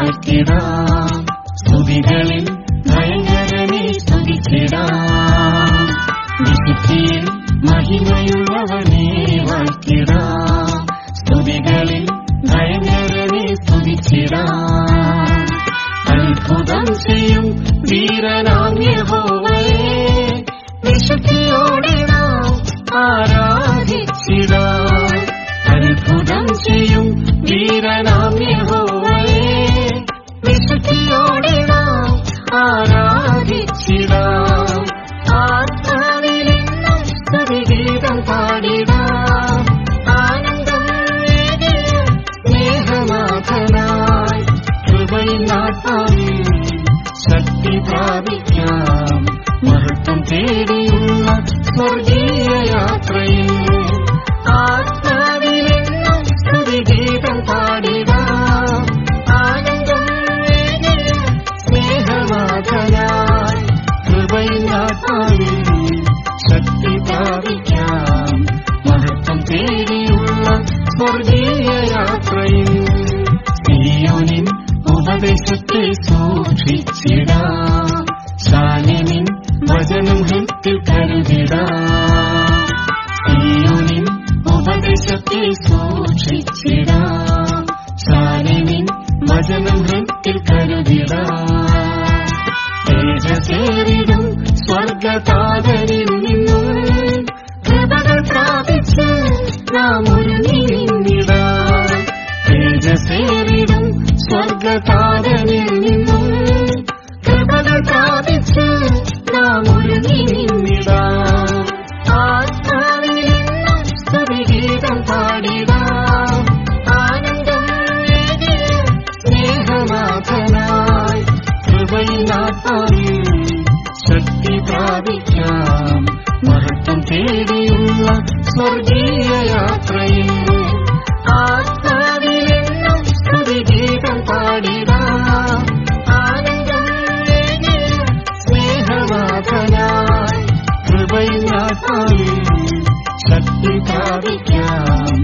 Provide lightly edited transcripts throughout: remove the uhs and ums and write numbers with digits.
വാഴ്ത്തിടാം. സ്തുതികളിൽ ഭയങ്കരനെ സ്തുതിച്ചിടാം. വിശുദ്ധിയിൽ മഹിമയുള്ളവനെ വാഴ്ത്തിടാം. സ്തുതികളിൽ ഭയങ്കരനെ സ്തുതിച്ചിടാം. അത്ഭുതം ചെയ്യും വീരനാം യഹോവയെ വിശുദ്ധിയോടെ നാം ആരാധിച്ചിടാം. അത്ഭുതം ചെയ്യും വീരനാം യഹോവയെ വിശുദ്ധിയോടെ നാം ആരാധിച്ചിടാം. ആത്മാവിലെന്നും സ്തുതിഗീതം പാടിടാം. ആനന്ദം നേടിയ സ്നേഹനാഥനായി കൃപയിൽ ആത്മാവിൽ ശക്തി പ്രാപിക്കാം. മഹത്വം തേടിയുള്ള സ്വർഗീയ യാത്രയിൽ ആത്മാവിലെന്നും സ്തുതിഗീതം പാടിടാം. ആനന്ദം നേടിയ സ്നേഹനാഥനായി കൃപയിൽ ആത്മാവിൽ ശക്തി പ്രാപിക്കാം. മഹത്വം തേടിയുള്ള സ്വർഗീയ യാത്രയിൽ സീയോനിൻ ഉപദേശത്തെ സൂക്ഷിച്ചിടാം. ശാലിനിൻ വചനം ഹൃത്തിൽ കരുതിടാം. സീയോനിൻ ഉപദേശത്തെ സൂക്ഷിച്ചിടാം. ശാലിനിൻ വചനം ഹൃത്തിൽ കരുതിടാം. തേജസ്സേറിടും സ്വർഗതാതനിൽ നിന്നും കൃപകൾ പ്രാപിച്ച് നാം ഒരുങ്ങി നിന്നിടാം. തേജസ്സേറിടും സ്വർഗതാതനിൽ നിന്നും കൃപകൾ പ്രാപിച്ച് നാം ഒരുങ്ങി നിന്നിടാം. ആത്മാവിലെന്നും സ്തുതിഗീതം പാടിടാം. ആനന്ദം നേടിയ സ്നേഹനാഥനായി കൃപയിൽ ആത്മാവിൽ ശക്തി പ്രാപിക്കാം. മഹത്വം തേടിയുള്ള സ്വർഗീയ യാത്രയിൽ ആത്മാവിലെന്നും സ്തുതിഗീതം പാടിടാം. ആനന്ദം നേടിയ സ്നേഹനാഥനായി കൃപയിൽ ആത്മാവിൽ ശക്തി പ്രാപിക്കാം.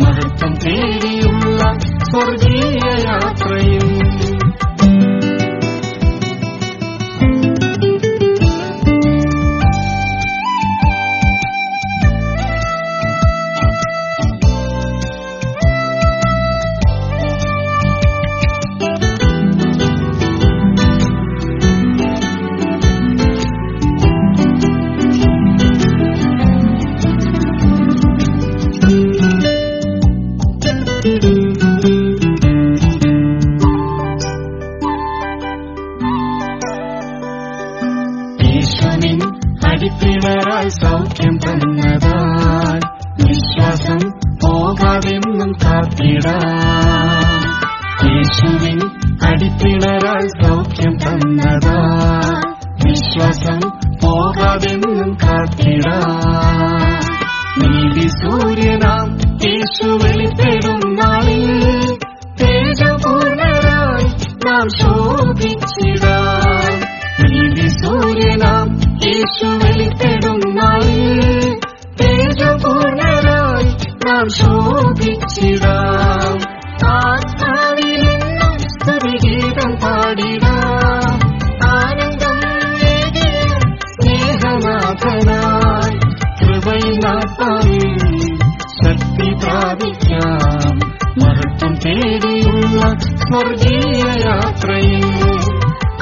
മഹത്വം തേടിയുള്ള സ്വർഗീയ യാത്രയിൽ അടിപ്പിണരാൽ സൗഖ്യം തന്നതാൽ വിശ്വാസം പോകാതെന്നും കാത്തിടാം. യേശുവിൻ അടിപ്പിണരാൽ സൗഖ്യം തന്നതാൽ വിശ്വാസം പോകാതെന്നും കാത്തിടാം. നീതി സൂര്യനാം യേശു വെളിപ്പെടും നാളിൽ തേജപൂർണരായി നാം ശോഭിച്ചിടാം. നീതി സൂര്യനാം യേശു വെളിപ്പെടും നാളിൽ തേജപൂർണരായി നാം ശോഭിച്ചിടാം. ആത്മാവിലെന്നും സ്തുതിഗീതം പാടിടാം. ആനന്ദം നേടിയ സ്നേഹനാഥനായി കൃപയിൽ ആത്മാവിൽ ശക്തി പ്രാപിക്കാം. മഹത്വം തേടിയുള്ള സ്വർഗീയ യാത്രയിൽ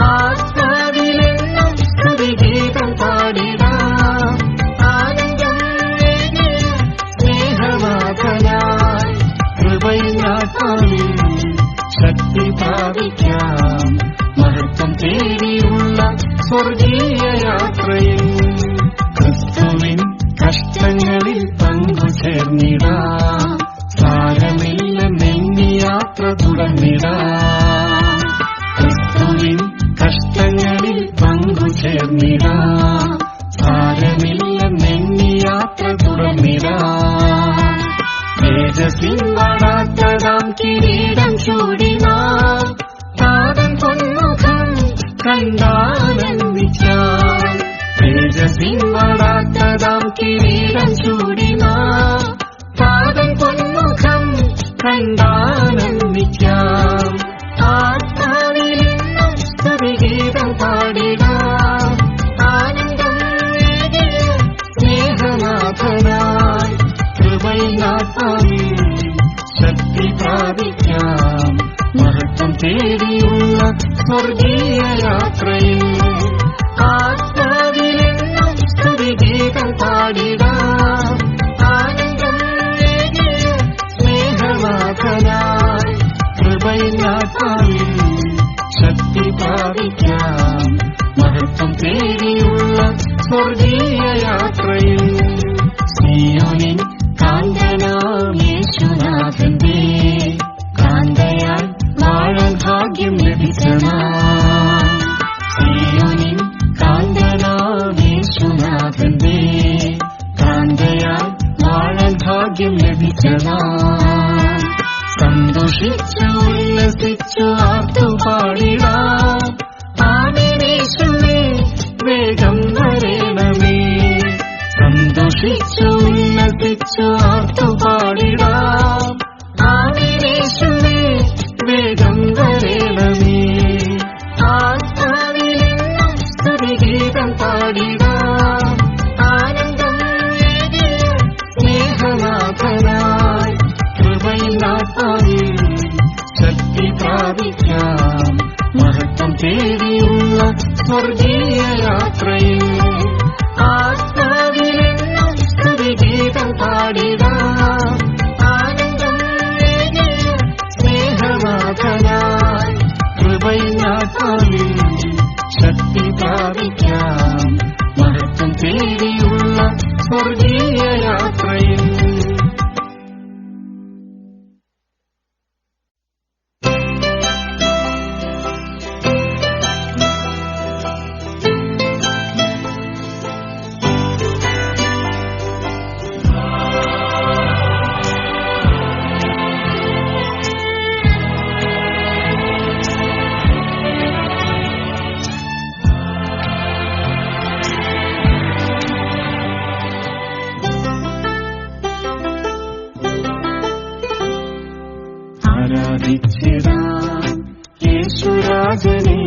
ആത്മാവിലെന്നും സ്തുതിഗീതം പാടിടാം. ആനന്ദം നേടിയ സ്നേഹനാഥനായി കൃപയിൽ ആത്മാവിൽ ശക്തി പ്രാപിക്കാം. മഹത്വം തേടിയുള്ള സ്വർഗീയ യാത്രയിൽ ക്രിസ്തുവിൻ കഷ്ടങ്ങളിൽ പങ്കുചേർന്നിടാം. സാരമില്ലെന്നെണ്ണി യാത്ര തുടർന്നിടാം. ക്രിസ്തുവിൻ കഷ്ടങ്ങളിൽ പങ്കുചേർന്നിടാം. സാരമില്ലെന്നെണ്ണി യാത്ര തുടർന്നിടാം. തേജസ്സിൻ വാടാത്തതാം കിരീടം ചൂടിനാം. താതൻ പൊന്മുഖം കണ്ടാനന്ദിക്കാം. തേജസ്സിൻ വാടാത്തതാം കിരീടം ചൂടിനാം. താതൻ പൊന്മുഖം കണ്ടാനന്ദിക്കാം. ആത്മാ പാടിടാം. ആനന്ദം ഏകിയ സ്നേഹനാഥനായി കൃപയിലാത്മാവിൽ ശക്തി പ്രാപിക്കാം. മഹത്വം തേടിയുള്ള സ്വർഗീയ യാത്രയിൽ ആത്മാവിലെന്നും സ്തുതിഗീതം പാടിടാം. ആനന്ദം ഏകിയ സ്നേഹനാഥനായി കൃപയിലാത്മാവിൽ ശക്തി പ്രാപിക്കാം. മഹത്വം തേടിയുള്ള സ്വർഗീയ യാത്രയിൽ സീയോനിൻ കാന്തനാം യേശുനാഥന്റെ കാന്തയാൽ വാഴാൻ ഭാഗ്യം ലഭിക്കണം. സീയോനിൻ കാന്തനാം യേശുനാഥന്റെ കാന്തയാൽ വാഴാൻ ഭാഗ്യം ലഭിക്കണം. സന്തോഷിച്ചു ഉല്ലസിച്ചു ആർത്തുപാടിടാം. ആനേശുവേ വേഗം വരണമേ. സന്തോഷിച്ചു ഉല്ലസിച്ചു ആർത്തുപാടിടാം. ആനേശുവേ വേഗം വരണമേ. ആത്മാവിലെന്നും സ്തുതിഗീതം പാടിടാം. ആനന്ദം ഏകിയ സ്നേഹനാഥനായി കൃപയിലാത്മാവിൽ ശക്തി പ്രാപിക്കാം. മഹത്വം തേടിയുള്ള സ്വർഗീയ യാത്രയിൽ ആത്മാവിലെന്നും സ്തുതിഗീതം പാടിടാം. ആനന്ദം ഏകിയ സ്നേഹനാഥനായി കൃപയിലാത്മാവിൽ ശക്തി പ്രാപിക്കാം. മഹത്വം തേടിയുള്ള സ്വർഗീയ യാത്രയിൽ ആരാധിച്ചിടാം യേശുരാജനെ.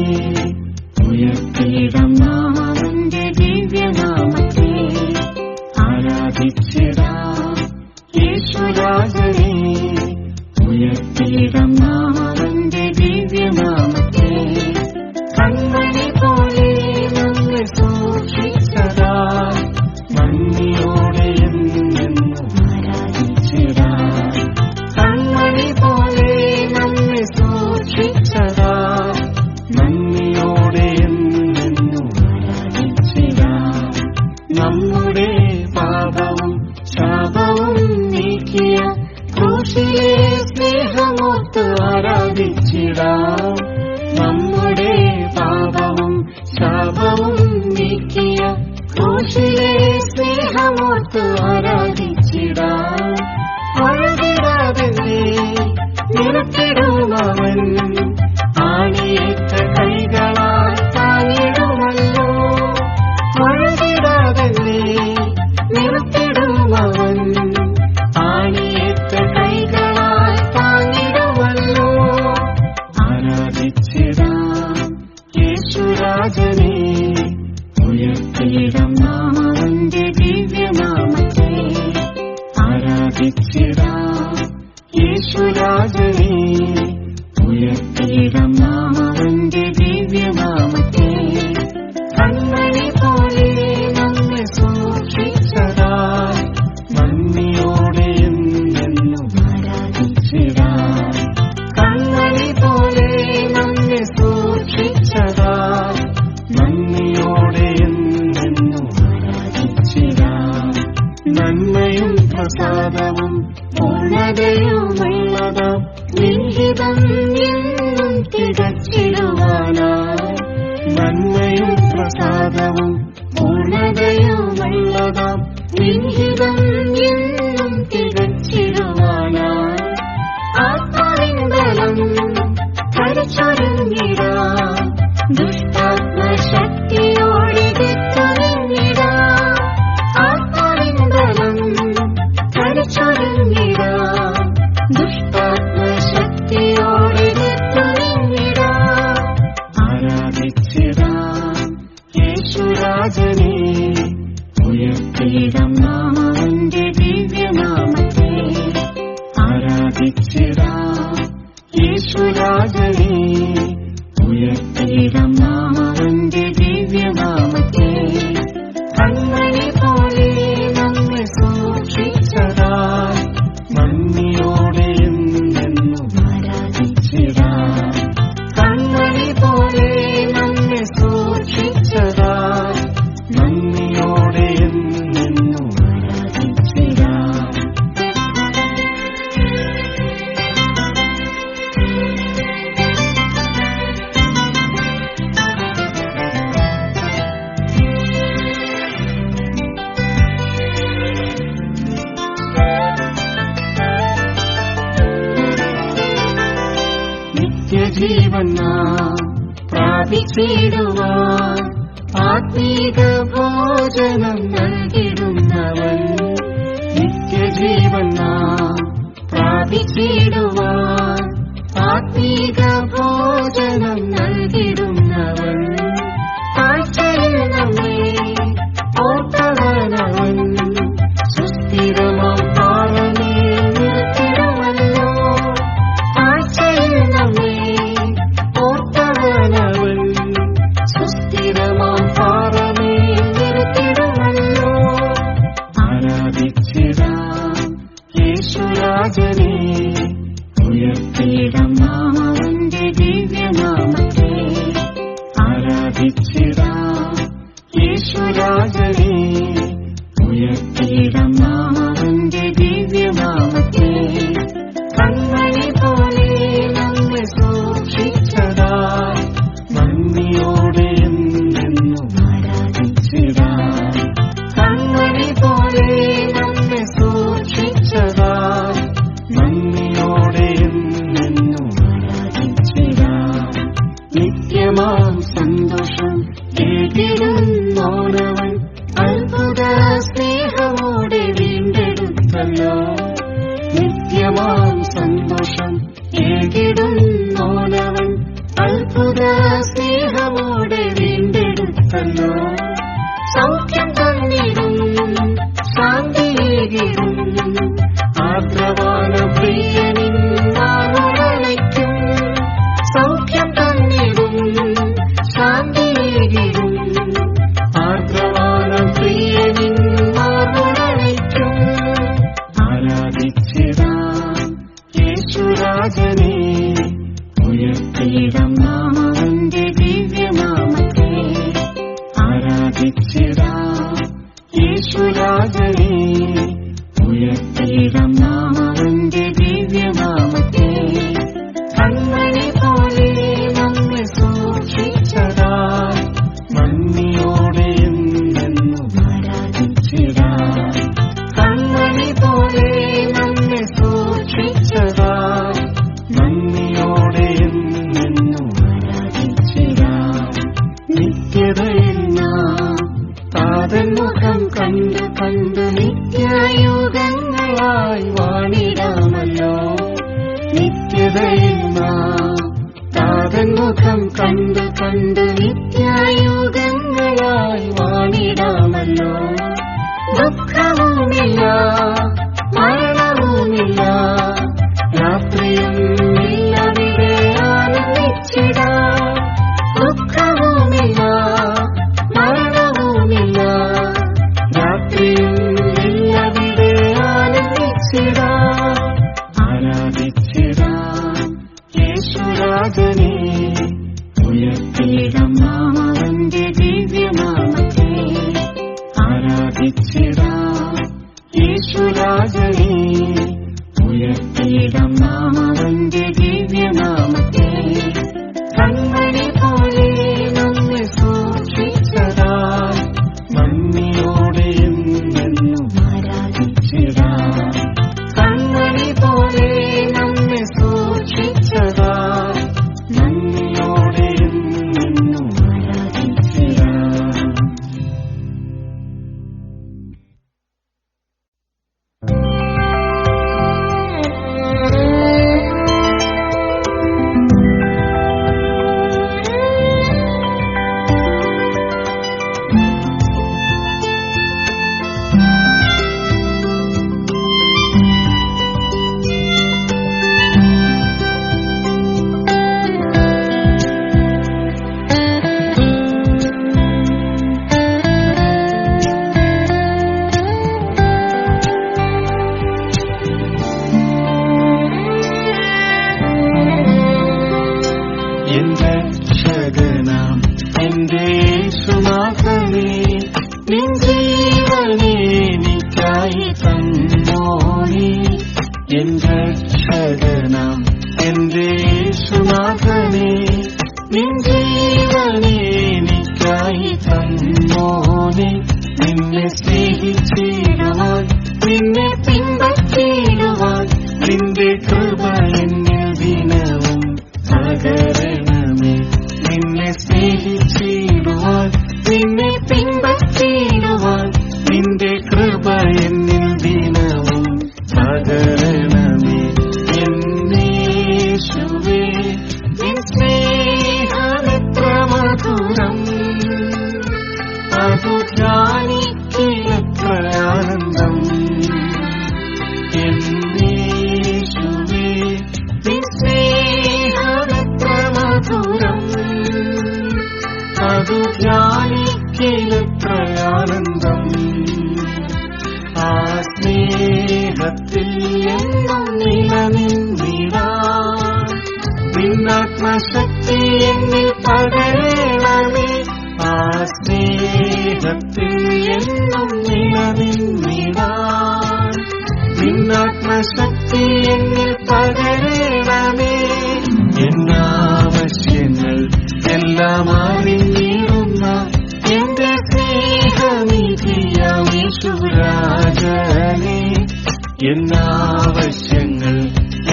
ഉയർത്തിയിടാം നാമന്റെ ദിവ്യനാമത്തെ. ആരാധിച്ചിടാം യേശുരാജനെ. ഉയർത്തിയിടാം നാമന്റെ ദിവ്യനാമത്തെ. കൺമണി പോലെ നമ്മെ സൂക്ഷിച്ചതാ നന്ദിയോടെ എന്നെന്നും ആരാധിച്ചിടാം. കൺമണി പോലെ നമ്മെ സൂക്ഷിച്ചതാ നന്ദിയോടെ എന്നെന്നും ആരാധിച്ചിടാം. നമ്മുടെ പാപവും ശാപവും നീക്കിയ ക്രൂശിലെ സ്നേഹമോർത്ത് ആരാധിച്ചിടാം. നമ്മുടെ പാപവും ശാപവും നീക്കിയ ക്രൂശിലെ സ്നേഹമോർത്ത് ആരാധിച്ചിടാം. അഴകിടാതെ നിർത്തിടുമവൻ ആണിയേറ്റ കൈകളാൽ താങ്ങിടുമല്ലോ. അഴകിടാതെ നിർത്തിടുമവൻ ആണിയേറ്റ കൈകളാൽ താങ്ങിടുമല്ലോ. ആരാധിച്ചിടാം യേശുരാജനെ. ഉയർത്തിയിടാം നാമന്റെ ദിവ്യനാമത്തെ. ആരാധിച്ചിടാം യേശുരാജനെ. ഉയർത്തിയിടാം നാമന്റെ ദിവ്യനാമത്തെ. കൺമണി പോലെ നമ്മെ സൂക്ഷിച്ചതാ നന്ദിയോടെ എന്നെന്നും ആരാധിച്ചിടാം. കൺമണി പോലെ നമ്മെ സൂക്ഷിച്ചതാ നന്ദിയോടെ എന്നെന്നും ആരാധിച്ചിടാം. നന്മയും പ്രസാദവും പൂർണ്ണതയുമുള്ളതാം നിൻഹിതം എന്നും തികച്ചിടുവാനായി. നന്മയും പ്രസാദവും പൂർണ്ണതയുമുള്ളതാം നിൻഹിതം എന്നും തികച്ചിടുവാനായി. ആത്മാവിൻ ബലം ധരിച്ചൊരുങ്ങിടാം. ദുഷ്ടാത്മശക്തിയോടെ എതിർത്തുനിന്നിടാം. ആത്മാവിൻ ബലം ധരിച്ചൊരുങ്ങിടാം. ദുഷ്ടാത്മശക്തിയോടെ എതിർത്തുനിന്നിടാം. ആരാധിച്ചിടാം യേശുരാജനെ ഉയർത്തിയിടം നാം അവന്റെ ദിവ്യനാമത്തെ ആരാധിച്ചിടാം. യേശുരാജനെ ഉയർത്തിയിടം നാം അവന്റെ ദിവ്യനാമത്തെ കൺമണി പോലെ നമ്മെ സൂക്ഷിച്ചതാൽ നന്ദിയോടെ എന്നെന്നും ആരാധിച്ചിടാം. കൺമണി പോലെ നമ്മെ സൂക്ഷിച്ചതാൽ നന്ദിയോടെ എന്നെന്നും ആരാധിച്ചിടാം. നിത്യജീവൻ നാം പ്രാപിച്ചിടുവാൻ ആത്മീക ഭോജനം നൽകിടുന്നവൻ. നിത്യജീവൻ നാം പ്രാപിച്ചിടുവാൻ ആത്മീക ഭോജനം നൽകിടുന്നവൻ. കാഴ്ചയിൽ നമ്മെ ഓർത്തവനവൻ സുസ്ഥിരമാം പാറമേൽ നിർത്തിടുമല്ലോ. കാഴ്ചയിൽ നമ്മെ ഓർത്തവനവൻ സുസ്ഥിരമാം പാറമേൽ നിർത്തിടുമല്ലോ. ആരാധിച്ചിടാം യേശുരാജനെ ഉയർത്തിയിടം നാം അവന്റെ ദിവ്യനാമത്തെ ആരാധിച്ചിടാം. യേശുരാജനെ ഉയർത്തിയിടം നാം അവന്റെ ദിവ്യനാമത്തെ കൺമണി പോലെ നമ്മെ സൂക്ഷിച്ചതാൽ നന്ദിയോടെ എന്നെന്നും ആരാധിച്ചിടാം. കൺമണി പോലെ നമ്മെ സൂക്ഷിച്ചതാൽ നന്ദിയോടെ എന്നെന്നും ആരാധിച്ചിടാം. നിത്യമാം സന്തോഷം ഏകിടുന്നോനവൻ അത്ഭുത സ്നേഹമോടെ വീണ്ടെടുത്തല്ലോ. നിത്യമാം സന്തോഷം ഏകിടുന്നോനവൻ അത്ഭുത സ്നേഹമോടെ വീണ്ടെടുത്തല്ലോ. സൗഖ്യം തന്നിടും ശാന്തിയേകിടും ആർദ്രവാന പ്രിയനിൻ നാമമണയ്ക്കും. സൗഖ്യം തന്നിടും ശാന്തിയേകിടും ആർദ്രവാന പ്രിയനിൻ നാമമണയ്ക്കും. ആരാധിച്ചിടാം യേശുരാജനെ ഉയർത്തിയിടം നാം അവന്റെ ദിവ്യനാമത്തെ ആരാധിച്ചിടാം. യേശുരാജനെ ഉയർത്തിയിടം നാം അവന്റെ ദിവ്യനാമത്തെ കൺമണി പോലെ നമ്മെ സൂക്ഷിച്ചതാൽ നന്ദിയോടെ എന്നെന്നും ആരാധിച്ചിടാം. കൺമണി പോലെ നമ്മെ സൂക്ഷിച്ചതാൽ നന്ദിയോടെ എന്നെന്നും ആരാധിച്ചിടാം. നിത്യതയിൽ നാം താതൻ മുഖം കണ്ടു കണ്ടു നിത്യയുഗങ്ങളായി വാണിടാമല്ലോ. നിത്യതയിൽ നാം താതൻ മുഖം കണ്ടു കണ്ടു നിത്യയുഗങ്ങളായി വാണിടാമല്ലോ. ദുഃഖവുമില്ല മരണവുമില്ല രാത്രിയും ഇല്ലവിടെ ആനന്ദിച്ചിടാം. ദുഃഖവുമില്ല മരണവുമില്ല രാത്രിയും ഇല്ലവിടെ ആനന്ദിച്ചിടാം. ആരാധിച്ചിടാം യേശുരാജനെ ഉയർത്തിയിടം നാം അവന്റെ ദിവ്യനാമത്തെ സ്നേഹിച്ചിടുവാൻ നിന്നെ പിൻപറ്റിടുവാൻ നിന്റെ കൃപ എന്നിൽ ദിനവും പകരണമേ എന്നേശുവേ നിൻ സ്നേഹമെത്ര മധുരം അതു ധ്യാനിക്കിലെത്ര ആനന്ദം എന്നേശുവേ നിൻ സ്നേഹമെത്ര മധുരം അതു ധ്യാനിക്കിലെത്ര ആനന്ദം ആ സ്നേഹത്തിൽ എന്നും നിലനിന്നിടാൻ നിന്നാത്മശക്തി എന്നിൽ പകരണമേ ആ സ്നേഹത്തിൽ എന്നും നിലനിന്നിടാൻ നിന്നാത്മശക്തി എന്നിൽ പകരണമേ എന്നാവശ്യങ്ങൾ എല്ലാം അറിഞ്ഞിടുന്ന എന്റെ സ്നേഹനിധിയാം യേശുരാജനേ എന്നാവശ്യങ്ങൾ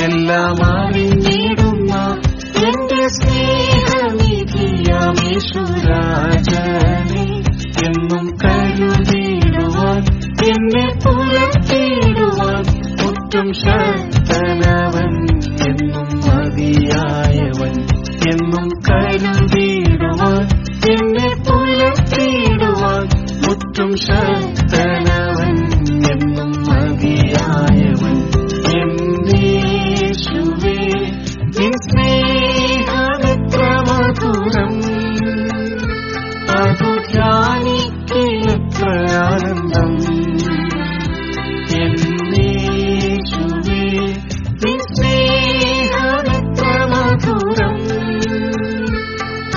എല്ലാം അറിഞ്ഞിടുന്ന എന്റെ സ്നേഹനിധിയാം യേശുരാജനേ എന്നും കരുതിടുവാൻ എന്നെ പുലർത്തിടുവാൻ ഒട്ടും ശക്തനവൻ എന്നും മതിയായവൻ എന്നും കരുതിടുവാൻ എന്നെ പുലർത്തിടുവാൻ ഒട്ടും ശക്തനവൻ എന്നും മതിയായവൻ എന്നേശുവേ നിൻ സ്നേഹമെത്ര മധുരം അതു ധ്യാനിക്കിലെത്ര ആനന്ദം എന്നേശുവേ നിൻ സ്നേഹമെത്ര മധുരം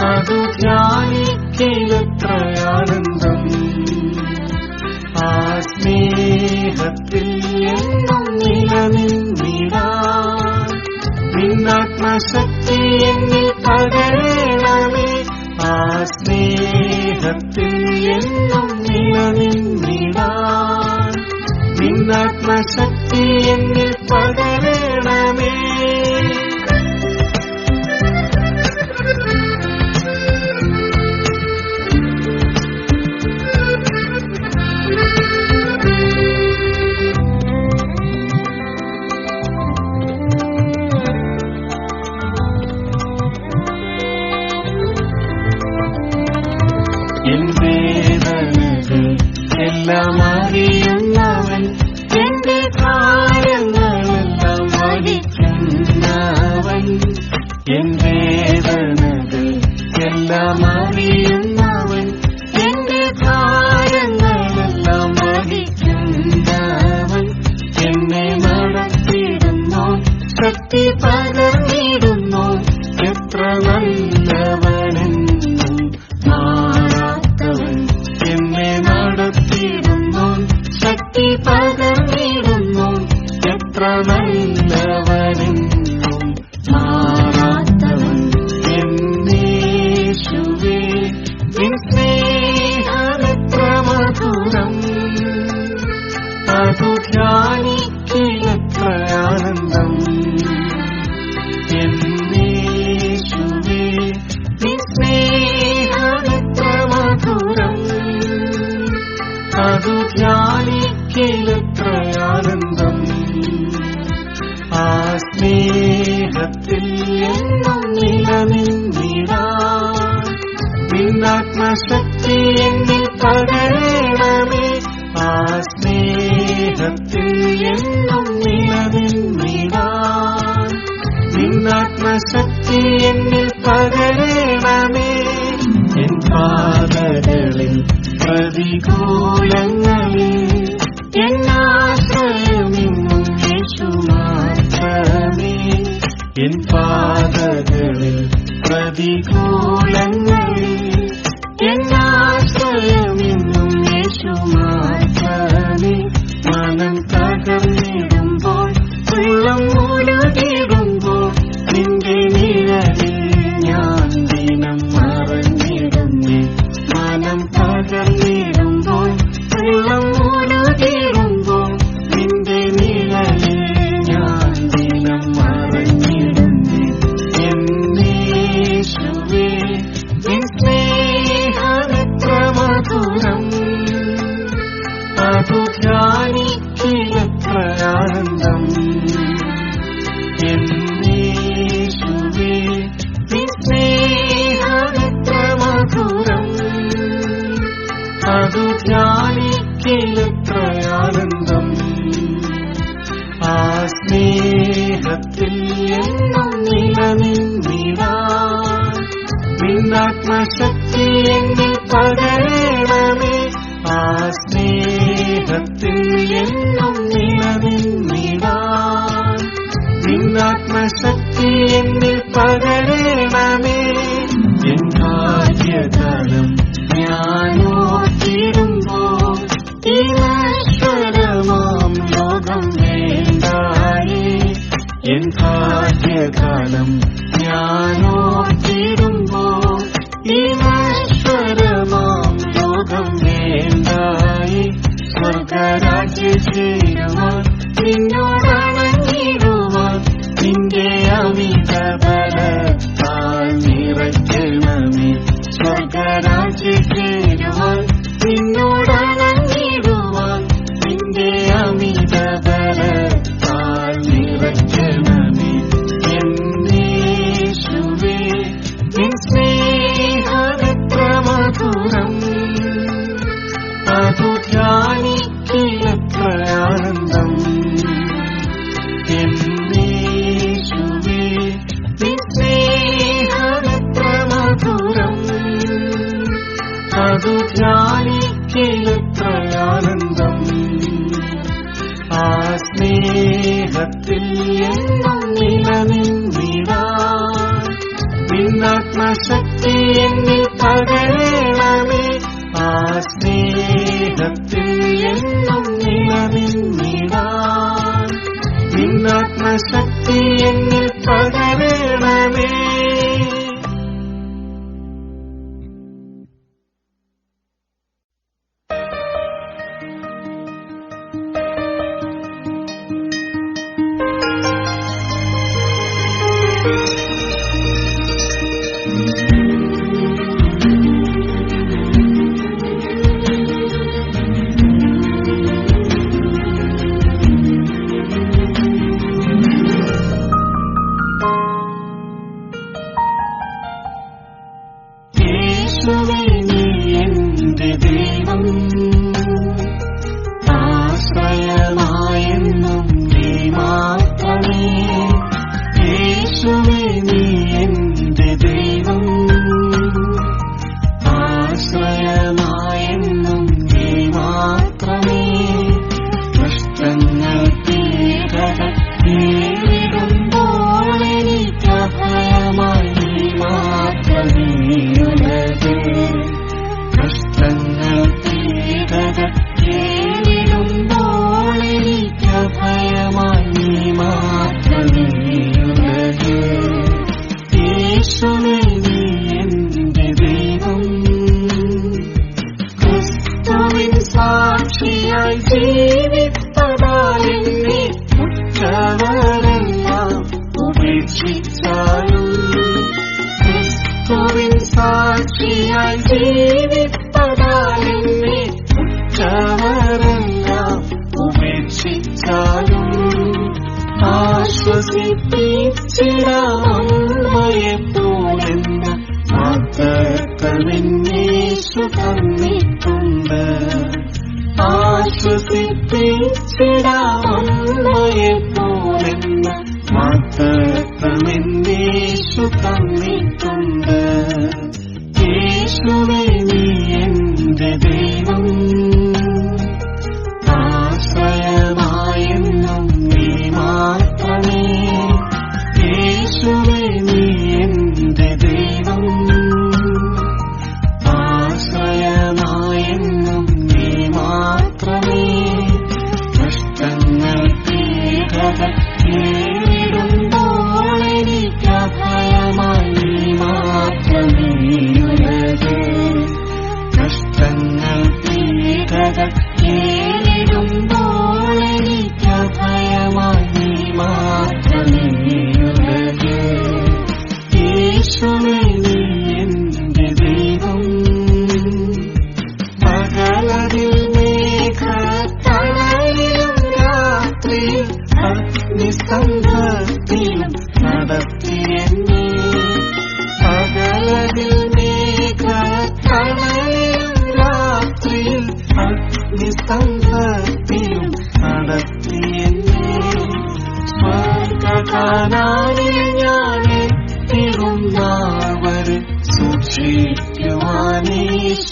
അതു ധ്യാനിക്കിലെത്ര ആനന്ദം ആ സ്നേഹത്തിൽ എന്നും നിലനിന്നിടാൻ നിന്നാത്മശക്തി എന്നിൽ പകരണമേ ആ സ്നേഹത്തിൽ എന്നും നിലനിന്നിടാൻ നിന്നാത്മശക്തി എന്നിൽ പകരണമേ എല്ലാം അറിയുന്നവൻ എന്റെ കാര്യങ്ങളെല്ലാം വഹിക്കുന്നവൻ എൻ വേദനകൾ എല്ലാം അറിയുന്നവൻ എന്റെ കാര്യങ്ങളെല്ലാം വഹിക്കുന്നവൻ എന്നെ നടത്തിയിടുന്നു ശക്തി പകർന്നിടുന്നു എത്ര നല്ലവനെന്നും മാറാത്തവൻ എന്നെ നടത്തിയിടുന്നു ശക്തി പകർന്നിടുന്നു എത്ര നല്ലവനെന്നും മാറാത്തവൻ എന്നേശുവേ നിൻ സ്നേഹമെത്ര മധുരം അതു ധ്യാനിക്കിലെത്ര ആനന്ദം എന്നേശുവേ നിൻ സ്നേഹമെത്ര മധുരം അതു ധ്യാനിക്കിലെത്ര ആനന്ദം ആ സ്നേഹത്തിൽ എന്നും നിലനിന്നിടാൻ നിന്നാത്മശക്തി എന്നിൽ പകരണമേ ആ സ്നേഹത്തിൽ എന്നും നിലനിന്നിടാൻ നിന്നാത്മശക്തി എന്നിൽ പകരണമേ എൻ പാതകളിൽ പ്രതികൂലങ്ങളിൽ എന്നാശ്രയമെന്നും യേശു മാത്രമേ എൻ പാതകളിൽ പ്രതികൂലങ്ങളിൽ എന്നാശ്രയമെന്നും യേശു മാത്രമേ മനം തകർന്നിടുമ്പോൾ ഉള്ളം മുഴുകിടുമ്പോൾ നിന്റെ നിഴലിൽ ഞാൻ ദിനം മറഞ്ഞിടുന്നേ മനം തകർന്നിടുമ്പോൾ ഉള്ളം ധ്യാനിക്കലെത്രയാനന്ദം. ആ സ്നേഹത്തിൽ എന്നും നിലനിന്നിടാൻ നിന്നാത്മശക്തി എന്നിൽ പകരണമേ. ആ സ്നേഹത്തിൽ എന്നും നിലനിന്നിടാൻ നിന്നാത്മശക്തി എന്നിൽ പകരണമേ. എൻ ഭാഗ്യകാലം ഞാനോർത്തിടുമ്പോൾ ഈ നശ്വരമാം ലോകം വേണ്ടായേ. എൻ ഭാഗ്യകാലം ഞാനോർത്തിടുമ്പോൾ ഈ നശ്വരമാം ലോകം വേണ്ടായേ. സ്വർഗരാജ്യ ചേരുവാൻ നിന്നോടണഞ്ഞിടുവാൻ നിന്റെ അമിത ബലത്താൽ നിറയ്ക്കണമേ. സ്വർഗരാജ്യ ചേരുവാൻ നിന്നോടണഞ്ഞിടുവാൻ നിന്റെ അമിത ബലത്താൽ നിറയ്ക്കണമേ. എന്നേശുവേ നിൻ സ്നേഹമെത്ര മധുരം, അതു ധ്യാനിക്കലെത്രയാനന്ദം. എന്നേശുവേ നിൻ സ്നേഹമെത്ര മധുരം, അതു ധ്യാനിക്കലെത്രയാനന്ദം. ആ സ്നേഹത്തിൽ എന്നും നിലനിന്നിടാൻ നിന്നാത്മശക്തി എന്നിൽ പകരണമേ. ആ സ്നേഹത്തിൽ എന്നും നിലനിന്നിടാൻ നിന്നാത്മശക്തി എന്നിൽ പകരണമേ.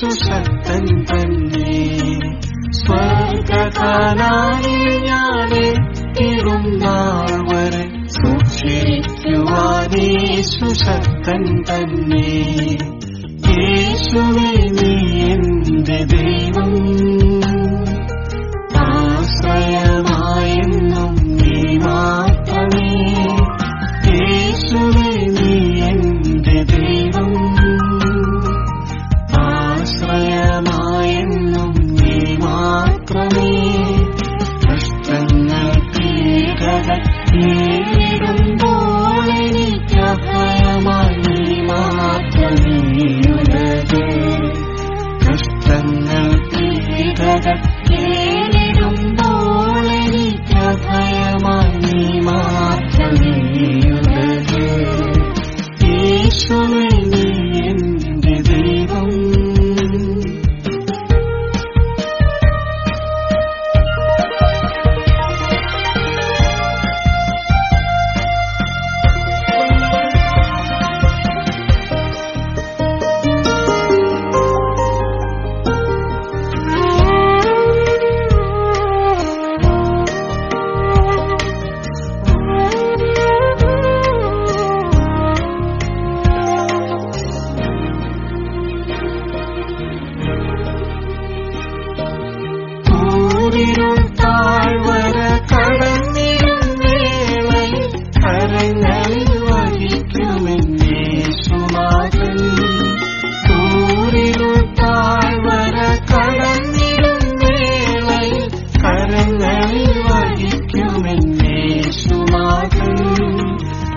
യേശു ശക്തൻ തന്നെ. സ്വർഗകാനായിൽ ഞാനെത്തിടും നാൾ വരെ സൂക്ഷിക്കുവാൻ യേശു ശക്തൻ തന്നെ. യേശുവേ നീ എന്റെ ദൈവം, ആശ്രയമായെന്നും നീ മാത്രമേ. യേശുവേ നീ എന്റെ ദൈവം, ആശ്രയമായെന്നും നീ മാത്രമേ. കഷ്ടങ്ങൾ പീഡകൾ നേരിടുമ്പോൾ എനിക്ക് ഭയമായി നീ മാത്രമേ ഉലകേ. കഷ്ടങ്ങൾ പീഡകൾ നേരിടുമ്പോൾ എനിക്ക് ഭയമായി നീ മാത്രമേ ഉലകേ. യേശുവേ നീ എന്റെ ദൈവം. താഴ്വര കടന്നിടും വേളയിൽ കരങ്ങളിൽ വഹിക്കുമെന്നേശുനാഥൻ. ദൂരിലും താഴ്വര കടന്നിടും വേളയിൽ കരങ്ങളിൽ വഹിക്കുമെന്നേശുനാഥൻ.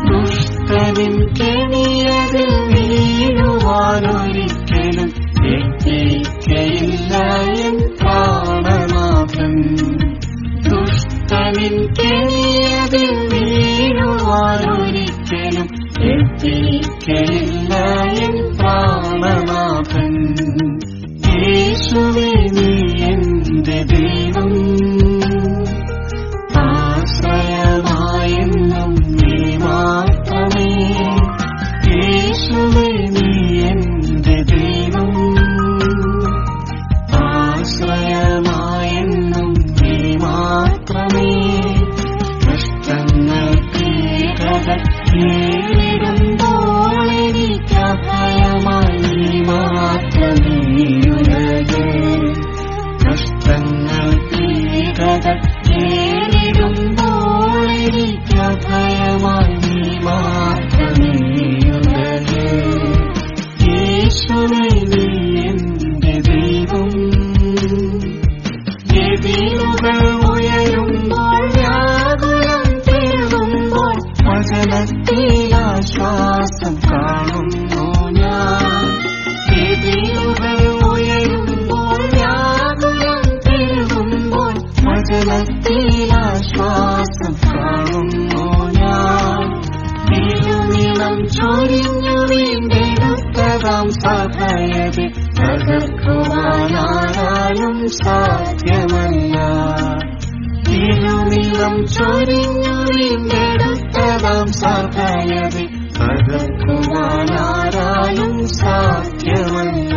ദുഷ്ടനിൻ കെണിയതിൽ വീഴുവാനൊരിക്കലും എത്തിക്കയില്ല എൻ പ്രാണനാഥൻ. ദുഷ്ടനിൻ കെണിയതിൽ വീഴുവാനൊരിക്കലും എത്തിക്കയില്ല എൻ പ്രാണനാഥൻ. യേശുവേ നീ എന്റെ ദൈവം, ആശ്രയമായെന്നും നീ മാത്രമേ. യേശുവേ നീ എന്റെ ദൈവം, ആശ്രയമായെന്നും നീ മാത്രമേ. കഷ്ടങ്ങൾ പീഡകൾ നേരിടുമ്പോൾ എനിക്ക് ഭയമായി നീ മാത്രമേ ഉലകേ. കഷ്ടങ്ങൾ പീഡകൾ നേരിടുമ്പോൾ എനിക്ക് ഭയമായി നീ മാത്രമേ ഉലകേ. യേശുവേ നീ എന്റെ ദൈവം. എതിരുകൾ ഉയരുമ്പോൾ വ്യാകുലം തേടുമ്പോൾ വചനത്തിലാശ്വാസം കാണുന്നു ഞാൻ. എതിരുകൾ ഉയരുമ്പോൾ വ്യാകുലം തേടുമ്പോൾ വചനത്തിലാശ്വാസം കാണുന്നു ഞാൻ. തിരുനിളം ചൊരിഞ്ഞു വീണ്ടെടുത്തതാം സഭയതെ തകർക്കുവാനാരാലും സാധ്യമല്ല. തിരുനിളം ചൊരിഞ്ഞു വീണ്ടെടുത്തതാം സഭയതെ തകർക്കുവാനാരാലും സാധ്യമല്ല.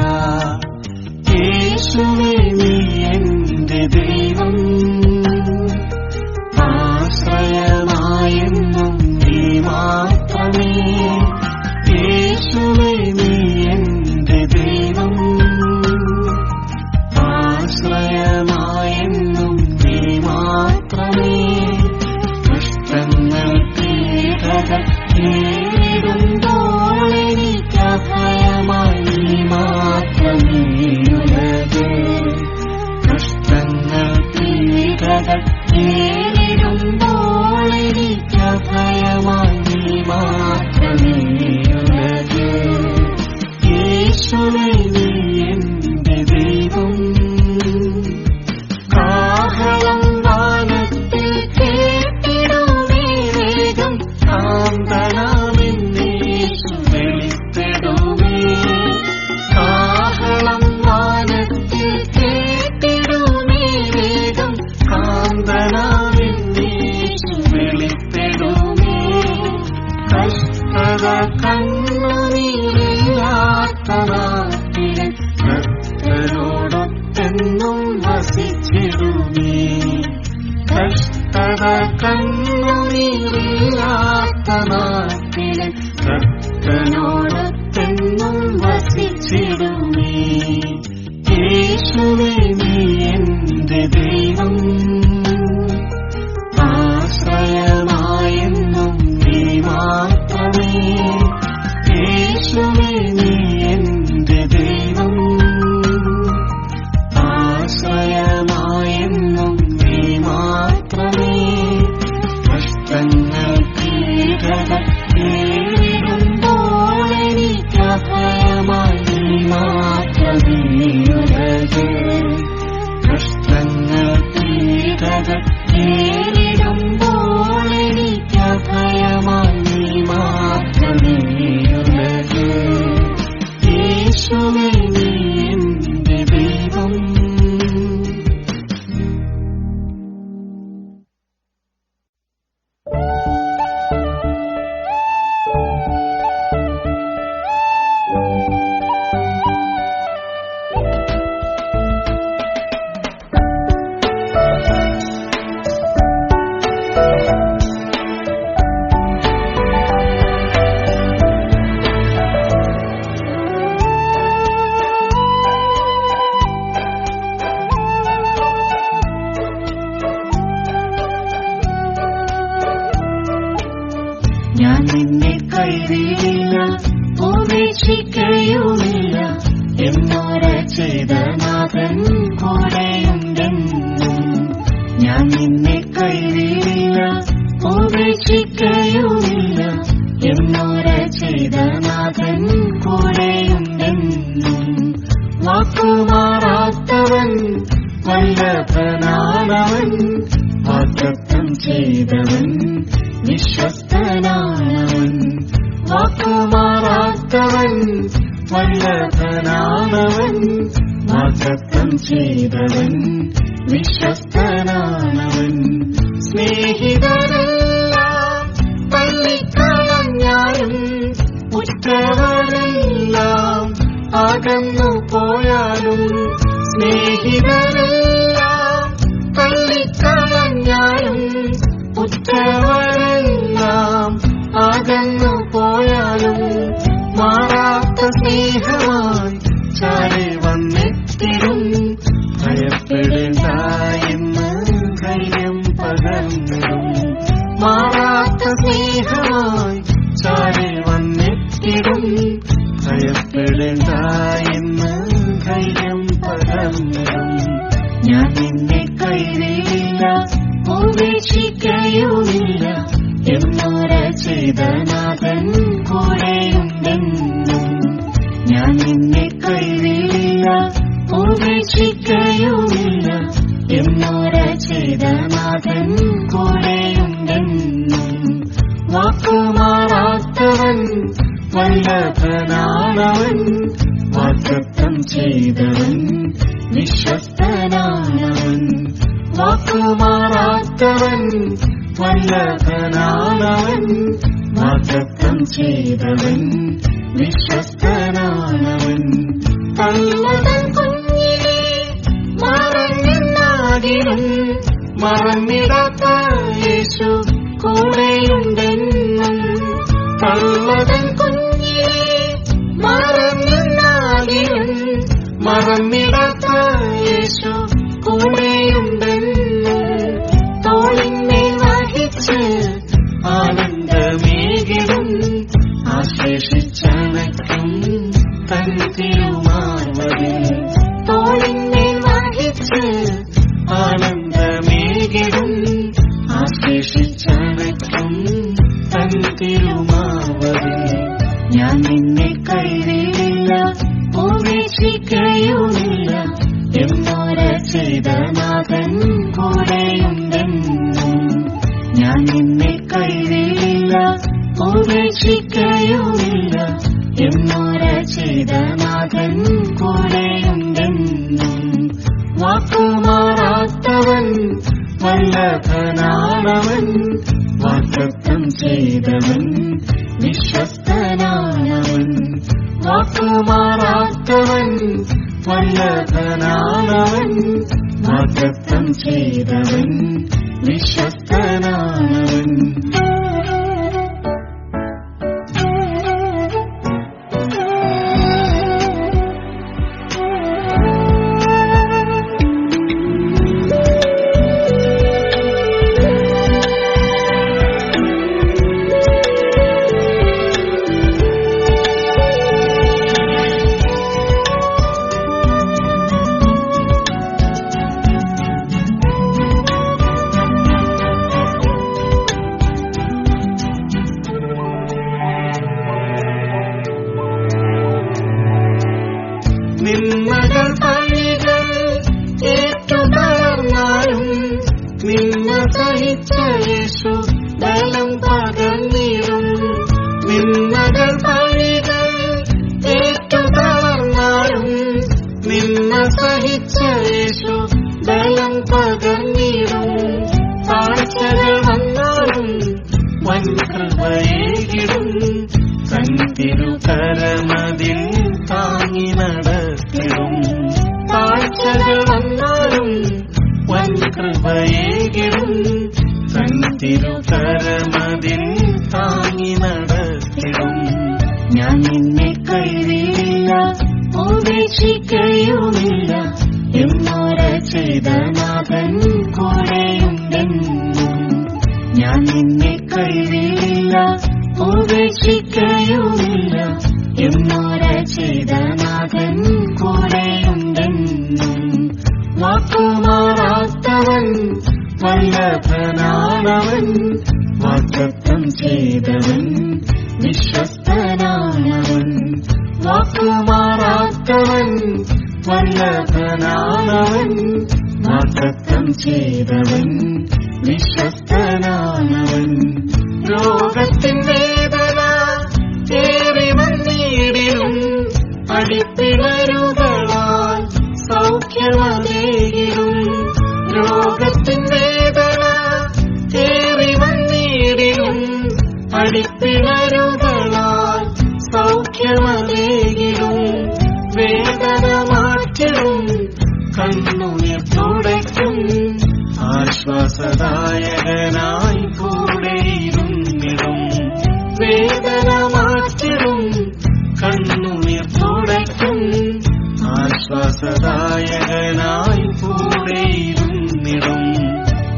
യേശുവേ നീ എന്റെ ദൈവം, ആശ്രയമായെന്നും നീ മാത്രമേ. യേശുവേ നീ എന്റെ ദൈവം, ആശ്രയമായെന്നും നീ മാത്രമേ. കഷ്ടങ്ങൾ പീഡകൾ നേരിടുമ്പോൾ എനിക്ക് ഭയമായി നീ മാത്രമേ കഷ്ടത കണ്ണുനീരില്ലാത്ത നാട്ടിലെ കർത്തനോടൊത്തെന്നും വസിച്ചിടുമേ. യേശുവേ നീ എന്റെ ദൈവം, ആശ്രയമായെന്നും നീ മാത്രമേ. യേശുവേ നീ എന്റെ ദൈവം, ആശ്രയമായെന്നും നീ മാത്രമേ. കഷ്ടങ്ങൾ പീഡകൾ നേരിടുമ്പോൾ എനിക്കഭയമായി നീ മാത്രമേ ഉലകേ. കഷ്ടങ്ങൾ പീഡകൾ നേരിടുമ്പോൾ എനിക്കഭയമായി നീ മാത്രമേ ഉലകേ. യേശുവേ നീ എന്റെ ദൈവം. ഞാൻ നിന്നെ കൈവിടില്ല, ഉപേക്ഷിക്കുകയുമില്ല. എന്നോര ചെയ്ത നാഥൻ കൂടെയുണ്ടെന്നും. ഞാൻ നിന്നെ കൈവിടില്ല, ഉപേക്ഷിക്കുകയുമില്ല. എന്നോര ചെയ്ത നാഥൻ കൂടെയുണ്ടെന്നും. വാക്കുമാറാത്തവൻ വല്ലഭനാണവൻ, വാഗ്ദത്തം ചെയ്തവൻ വിശ്വസ്തനാണവൻ. വാക്കുമാറാത്തവൻ വല്ലഭനാണവൻ, വാഗ്ദത്തം ചെയ്തവൻ വിശ്വസ്തനാണവൻ. സ്നേഹിതരെല്ലാം തള്ളിക്കളഞ്ഞാലും ഉറ്റവരെല്ലാം അകന്നു പോയാലും. സ്നേഹിതരെല്ലാം തള്ളിക്കളഞ്ഞാലും ഉറ്റവരെല്ലാം അകന്നു പോയാലും. മാറാത്ത സ്നേഹമായി ചാരി വന്നെത്തിരും, ഭയപ്പെടേണ്ട എന്ന് ധൈര്യം പകർന്നിടും. മാറാത്ത സ്നേഹമായി ചാരി വന്നെത്തിരും, ഭയപ്പെടേണ്ട എന്ന് ധൈര്യം പകർന്നിടും. ഞാൻ നിന്നെ കൈവിടില്ല, ഉപേക്ഷിക്കുകയുമില്ല. എന്നോര ചെയ്ത നാഥൻ കൂടെയുണ്ടെന്നും. ഞാൻ നിന്നെ കൈവിടില്ല, ഉപേക്ഷിക്കുകയുമില്ല. എന്നോര ചെയ്ത നാഥൻ കൂടെയുണ്ടെന്നും. വാക്കുമാറാത്തവൻ വല്ലഭനാണവൻ, വാഗ്ദത്തം ചെയ്തവൻ വിശ്വസ്തനാണവൻ. വാക്കുമാറാത്തവൻ വല്ലഭനാണവൻ, വാഗ്ദത്തം ചെയ്തവൻ വിശ്വസ്തനാണവൻ. തള്ളതൻ കുഞ്ഞിനെ മറന്നെന്നാകിലും മറന്നിടാത്ത യേശു കൂടെയുണ്ടെന്നും. തള്ളതൻ കുഞ്ഞിനെ മറന്നെന്നാകിലും മറന്നിടാത്ത യേശു കൂടെയുണ്ടെന്നും. തോളിന്മേൽ വഹിച്ച് ആനന്ദമേകിടും, ആശ്ലേഷിച്ചണയ്ക്കും തൻ തിരുമാർവ്വതിൽ. തോളിന്മേൽ വഹിച്ച് ആനന്ദമേകിടും, ആശ്ലേഷിച്ചണയ്ക്കും തൻ തിരുമാർവ്വതിൽ. ഞാൻ നിന്നെ കൈവിടില്ല, ഉപേക്ഷിക്കുകയുമില്ല. എന്നോര ചെയ്ത നാഥൻ കൂടെയുണ്ടെന്നും. ഞാൻ നിന്നെ കൈവിടില്ല, ഉപേക്ഷിക്കുകയുമില്ല. എന്നോര ചെയ്ത നാഥൻ കൂടെയുണ്ടെന്നും. വാക്കുമാറാത്തവൻ വല്ലഭനാണവൻ, വാഗ്ദത്തം ചെയ്തവൻ വിശ്വസ്തനാണവൻ. വാക്കുമാറാത്തവൻ വല്ലഭനാണവൻ, വാഗ്ദത്തം ചെയ്തവൻ വിശ്വസ്തനാണവൻ. നിന്മകൾ പഴികൾ ഏറ്റുതളർന്നാലും നിന്ന സഹിച്ച യേശു ബലം പകർന്നിടും. നിന്മകൾ പഴികൾ ഏറ്റുതളർന്നാലും നിന്ന സഹിച്ച യേശു ബലം പകർന്നിടും. താഴ്ചകൾ വന്നാലും വൻ കൃപയേകിടും. തൻ തിരുകരമതിൽ താങ്ങി നടത്തിടും. താഴ്ചകൾ വന്നാലും വൻ കൃപയേകിടും. തൻ തിരുകരമതിൽ താങ്ങി നടത്തിടും. ഞാൻ നിന്നെ കൈവിടില്ല, ഉപേക്ഷിക്കുകയുമില്ല. എന്നോര ചെയ്ത നാഥൻ കൂടെയുണ്ടെന്നും. ഞാൻ നിന്നെ കൈവിടില്ല, ഉപേക്ഷിക്കുകയുമില്ല. എന്നോര ചെയ്ത നാഥൻ കൂടെയുണ്ടെന്നും. വാക്കുമാറാത്തവൻ, വല്ലഭനാണവൻ, വാഗ്ദത്തം ചെയ്തവൻ വിശ്വസ്തനാണവൻ. വാക്കുമാറാത്തവൻ, വല്ലഭനാണവൻ, വാഗ്ദത്തം ചെയ്തവൻ വിശ്വസ്തനാണവൻ. രോഗത്തിൻ വേദന ഏറി വന്നിടിലും അടിപ്പിണരുകളാൽ സൗഖ്യമേകിടും. രോഗത്തിൻ വേദന ഏറി വന്നിടിലും അടിപ്പിണരുകളാൽ സൗഖ്യമേകിടും. വേദന മാറ്റിടും, കണ്ണുനീർ തുടയ്ക്കും. ആശ്വാസദായകനായി കൂടെയിരുന്നിടും. വേദന മാറ്റിടും, കണ്ണുനീർ തുടയ്ക്കും. ആശ്വാസദായകനായി കൂടെയിരുന്നിടും.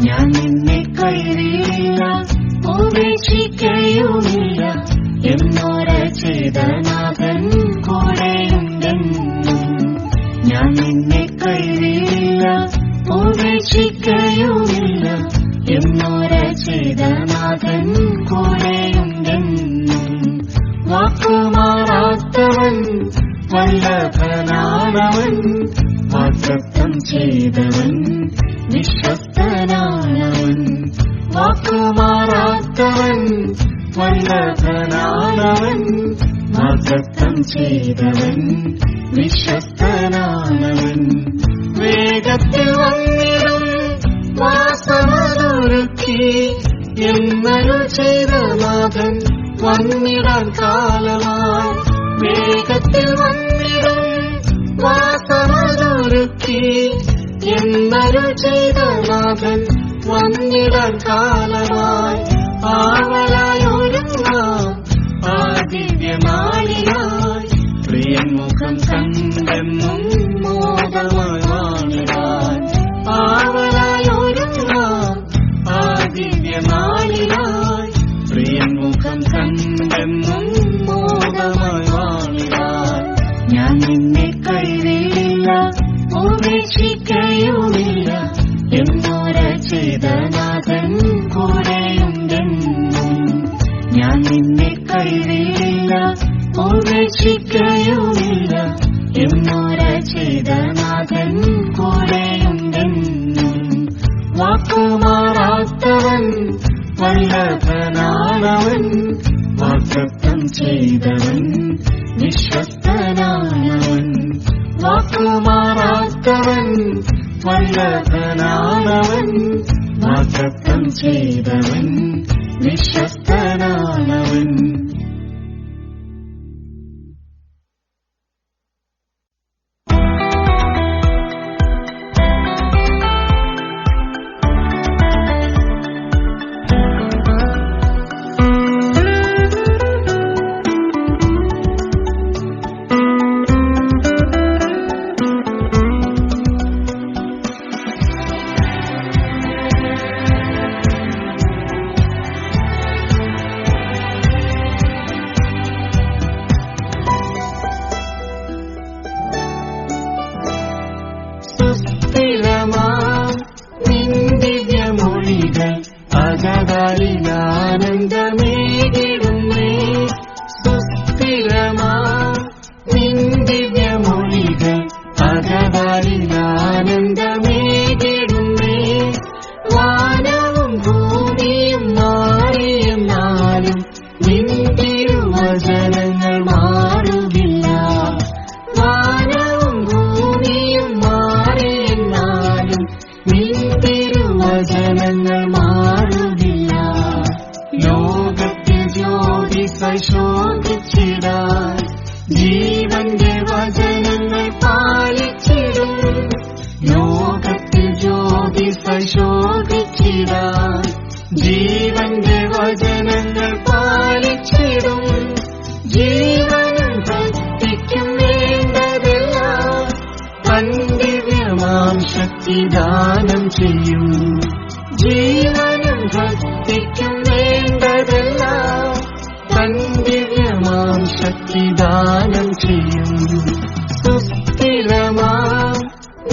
ഞാൻ നിന്നെ കൈവിടില്ല, ഉപേക്ഷിക്കുകയുമില്ല. എന്നോര ചെയ്ത നാഥൻ കൂടെയുണ്ടെന്നും. ഞാൻ നിന്നെ കൈവിടില്ല, ഉപേക്ഷിക്കുകയുമില്ല. എന്നോര ചെയ്ത നാഥൻ കൂടെയുണ്ടെന്നും. വാക്കുമാറാത്തവൻ, വല്ലഭനാണവൻ, വാഗ്ദത്തം ചെയ്തവൻ വിശ്വസ്തനാണവൻ. വാക്കുമാറാത്തവൻ, വല്ലഭനാണവൻ, വാഗ്ദത്തം ചെയ്തവൻ വിശ്വസ്തനാണവൻ. വേഗത്തിൽ വന്നിടും വാസമതൊരുക്കി. എന്നരു ചെയ്ത നാഥൻ വന്നിടാൻ കാലമായി. വേഗത്തിൽ വന്നിടും വാസമതൊരുക്കി. എന്നരു ചെയ്ത നാഥൻ വന്നിടാൻ കാലമായി. ആവലായൊരുങ്ങാം ആ ദിവ്യനാളിനായി. പ്രിയൻ മുഖം കണ്ടെന്നും മോദമായി വാണിടാൻ. ആവലായൊരുങ്ങാം ആ ദിവ്യനാളിനായി. പ്രിയൻ മുഖം കണ്ടെന്നും മോദമായി വാണിടാൻ. ഞാൻ നിന്നെ കൈവിടില്ല, ഉപേക്ഷിക്കുകയുമില്ല. എന്നോര ചെയ്ത നാഥൻ കൂടെയുണ്ടെന്നും. ഞാൻ നിന്നെ കൈവിടില്ല, ഉപേക്ഷിക്കുകയുമില്ല. എന്നോര ചെയ്ത നാഥൻ കൂടെയുണ്ടെന്നും. വാക്കുമാറാത്തവൻ, വല്ലഭനാണവൻ, വാഗ്ദത്തം ചെയ്തവൻ വിശ്വസ്തനാണവൻ. വാക്കുമാറാത്തവൻ, വല്ലഭനാണവൻ, വാഗ്ദത്തം ചെയ്തവൻ വിശ്വസ്തനാണവൻ. അകതാരിലാനന്ദമേകിടുന്നേ. വാനവും ഭൂമിയും മാറിയെന്നാലും നിൻ തിരുവചനങ്ങൾ മാറുകില്ല. വാനവും ഭൂമിയും മാറിയെന്നാലും നിൻ തിരുവചനങ്ങൾ മാറുകില്ല. ലോകത്തിൽ ജ്യോതിസായി ശോഭിച്ചിടാൻ ജീവന്റെ വചനങ്ങൾ പാലിച്ചിടും. ലോകത്തിൽ ജ്യോതിസായി ശോഭിച്ചിടാൻ ജീവന്റെ വചനങ്ങൾ പാലിച്ചിടും. ജീവനും ഭക്തിക്കും വേണ്ടതെല്ലാം തൻ ദിവ്യമാം ശക്തി ദാനം ചെയ്യും. ജീവനും ഭക്തിക്കും വേണ്ടതെല്ലാം തൻ ദിവ്യമാം ശക്തി ദാനം ചെയ്യും. സുസ്ഥിരമാം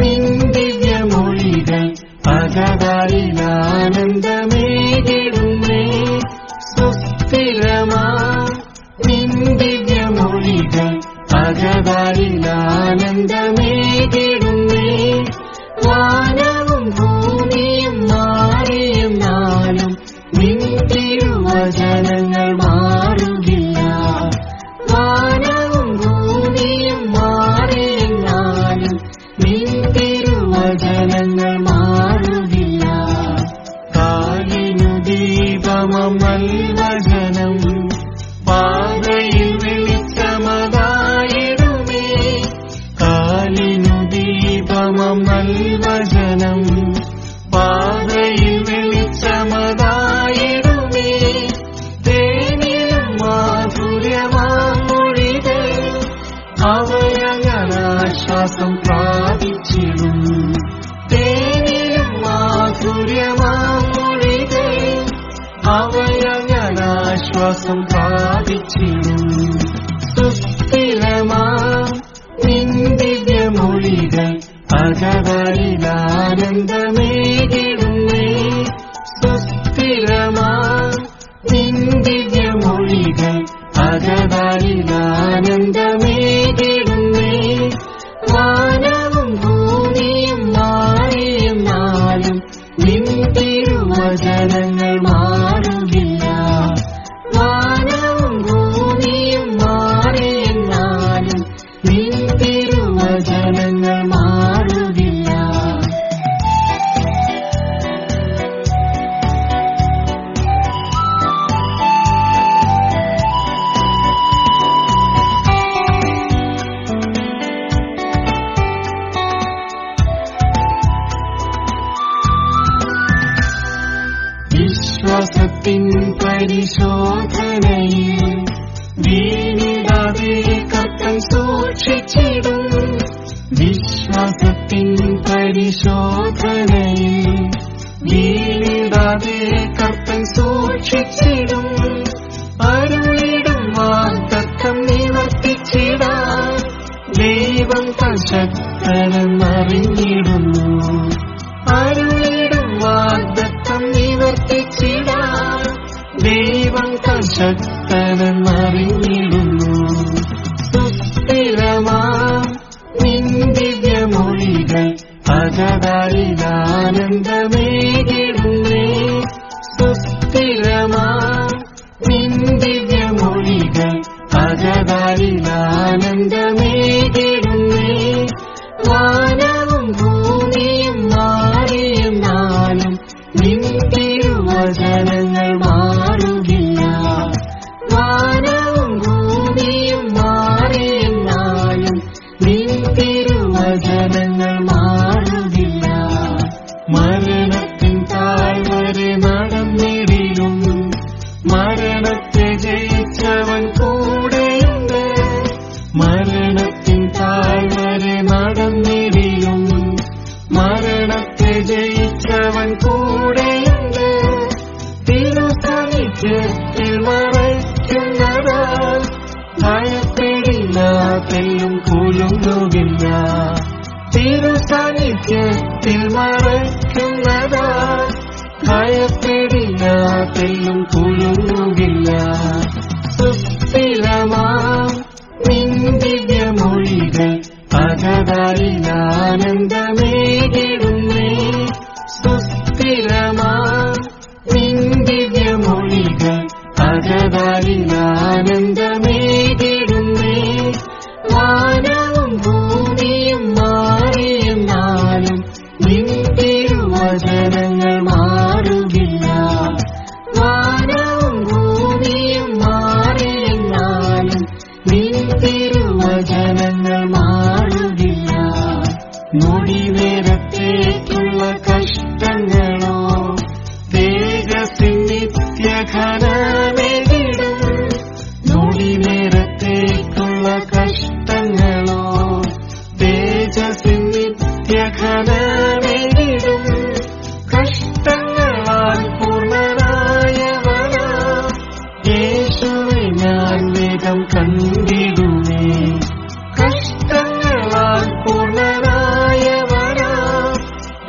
നിൻ ദിവ്യമൊഴികൾ അകതാരിലാനന്ദമേകിടുന്നേ. സുസ്ഥിരമാം നിൻ ദിവ്യമൊഴികൾ അകതാരിലാനന്ദമേകിടുന്നേ. വാനവും ഭൂമിയും മാറിയെന്നാലും നിൻ തിരുവചനങ്ങൾ മാറുകില്ല. വാനവും ഭൂമിയും മാറിയെന്നാലും നിൻ തിരുവചനങ്ങൾ മാറുകില്ല. കാലിനു ദീപമം നൽവചനം പാതയിൽ വെളിച്ചമതായിടുമേ. കാലിനു ദീപമം നൽവചനം പാതയിൽ വെളിച്ചമതായിടുമേ. തേനിലും മാധുര്യമാം മൊഴികൾ അവയങ്ങനാശ്വാസം പ്രാപിച്ചിടും. തേനിലും മാധുര്യമാം മൊഴികൾ അവയങ്ങനാശ്വാസം പ്രാപിച്ചിടും. സുസ്ഥിരമാം നിൻ ദിവ്യമൊഴികൾ അകതാരിലാനന്ദമേകിടുന്നേ. സുസ്ഥിരമാം നിൻ ദിവ്യമൊഴികൾ അകതാരിലാനന്ദമേകിടുന്നേ. വാനവും ഭൂമിയും മാറിയെന്നാലും നിൻ തിരുവചനങ്ങൾ മാറുകില്ല. വാനവും ഭൂമിയും മാറിയെന്നാലും നിൻ തിരുവചനങ്ങൾ മാറുകില്ല. വിശ്വാസത്തിൻ പരിശോധനയിൽ വീണിടാതെ കർത്തൻ സൂക്ഷിച്ചിടും. വിശ്വാസത്തിൻ പരിശോധനയിൽ വീണിടാതെ കർത്തൻ സൂക്ഷിച്ചിടും. അരുളിടും വാഗ്ദത്തം നിവർത്തിച്ചിടാൻ ദൈവം തൻ ശക്തനെന്നറിഞ്ഞിടുന്നു. അരുളിടും വാഗ്ദത്തം നിവർത്തിച്ചിടാൻ ദൈവം തൻ ശക്തനെന്നറിഞ്ഞിടുന്നു. സുസ്ഥിരമാം നിൻ ദിവ്യമൊഴികൾ അകതാരിലാനന്ദമേകിടുന്നേ. സുസ്ഥിരമാം നിൻ ദിവ്യമൊഴികൾ അകതാരിലാനന്ദമേകിടുന്നേ. വാനവും ഭൂമിയും മാറിയെന്നാലും നിൻ തിരുവചനങ്ങൾ മാറുകില്ല. വാനവും ഭൂമിയും മാറിയെന്നാലും നിൻ തിരുവചനങ്ങൾ മാറുകില്ല. മരണത്തിൻ താഴ്വരെ നടന്നിടിലും മരണത്തെ ജയിച്ചവൻ കൂടെയുണ്ട്. മരണത്തിൻ താഴ്വരെ നടന്നിടിലും മരണത്തെ ജയിച്ചവൻ കൂടെയുണ്ട്. തിരുസാന്നിധ്യത്തിൽ മറയ്ക്കുന്നതാൽ ഭയപ്പെടില്ല, തെല്ലും കുലുങ്ങുകില്ല. തിരുസാന്നിധ്യത്തിൽ മറയ്ക്കുന്നതാൽ ഭയപ്പെടില്ല, തെല്ലും കുലുങ്ങുകില്ല. സുസ്ഥിരമാം നിൻ ദിവ്യമൊഴികൾ അകതാരി അജഗതാരിലാനന്ദമേകിടുന്നേ സുസ്ഥിരമാ നിൻ ദിവ്യമൊഴികൾ അജഗതാരിലാനന്ദമേകിടുന്നേ വാനവും ഭൂമിയും മാറിയെന്നാലും നിൻ തിരുവചനങ്ങൾ മാറുകില്ല. വാനവും ഭൂമിയും മാറിയെന്നാലും നിൻ തിരുവചനങ്ങൾ മാറുകില്ല. നൊടിനേരത്തേക്കുള്ള കഷ്ടങ്ങളോ തേജസ്സിൻ നിത്യഘനമേകിടും. നൊടിനേരത്തേക്കുള്ള കഷ്ടങ്ങളോ തേജസ്സിൻ നിത്യഘനമേകിടും. കഷ്ടങ്ങളാൽ പൂർണ്ണനായവനാ യേശുവെ ഞാൻ വേഗം കണ്ടിടുമേ. കഷ്ടങ്ങളാൽ പൂർണ്ണനായവനാ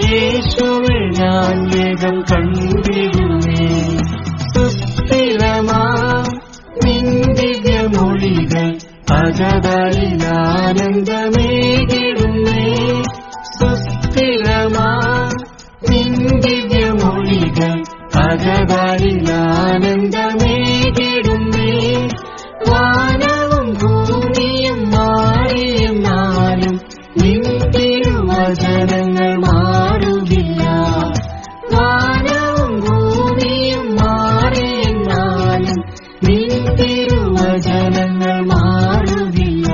യേശുവെ ഞാൻ വേഗം കണ്ടിടുമേ. സുസ്ഥിരമാ നിൻ ദിവ്യമൊഴികൾ അജഗതാരിലാനന്ദമേകിടുന്നേ സുസ്ഥിരമാ നിൻ ദിവ്യമൊഴികൾ അജഗതാരിലാനന്ദമേകിടുന്നേ വാനവും ഭൂമിയും മാറിയെന്നാലും നിൻ തിരുവചനങ്ങൾ മാറുകില്ല. വാനവും ഭൂമിയും മാറിയെന്നാലും നിൻ തിരുവചനങ്ങൾ മാറുകില്ല.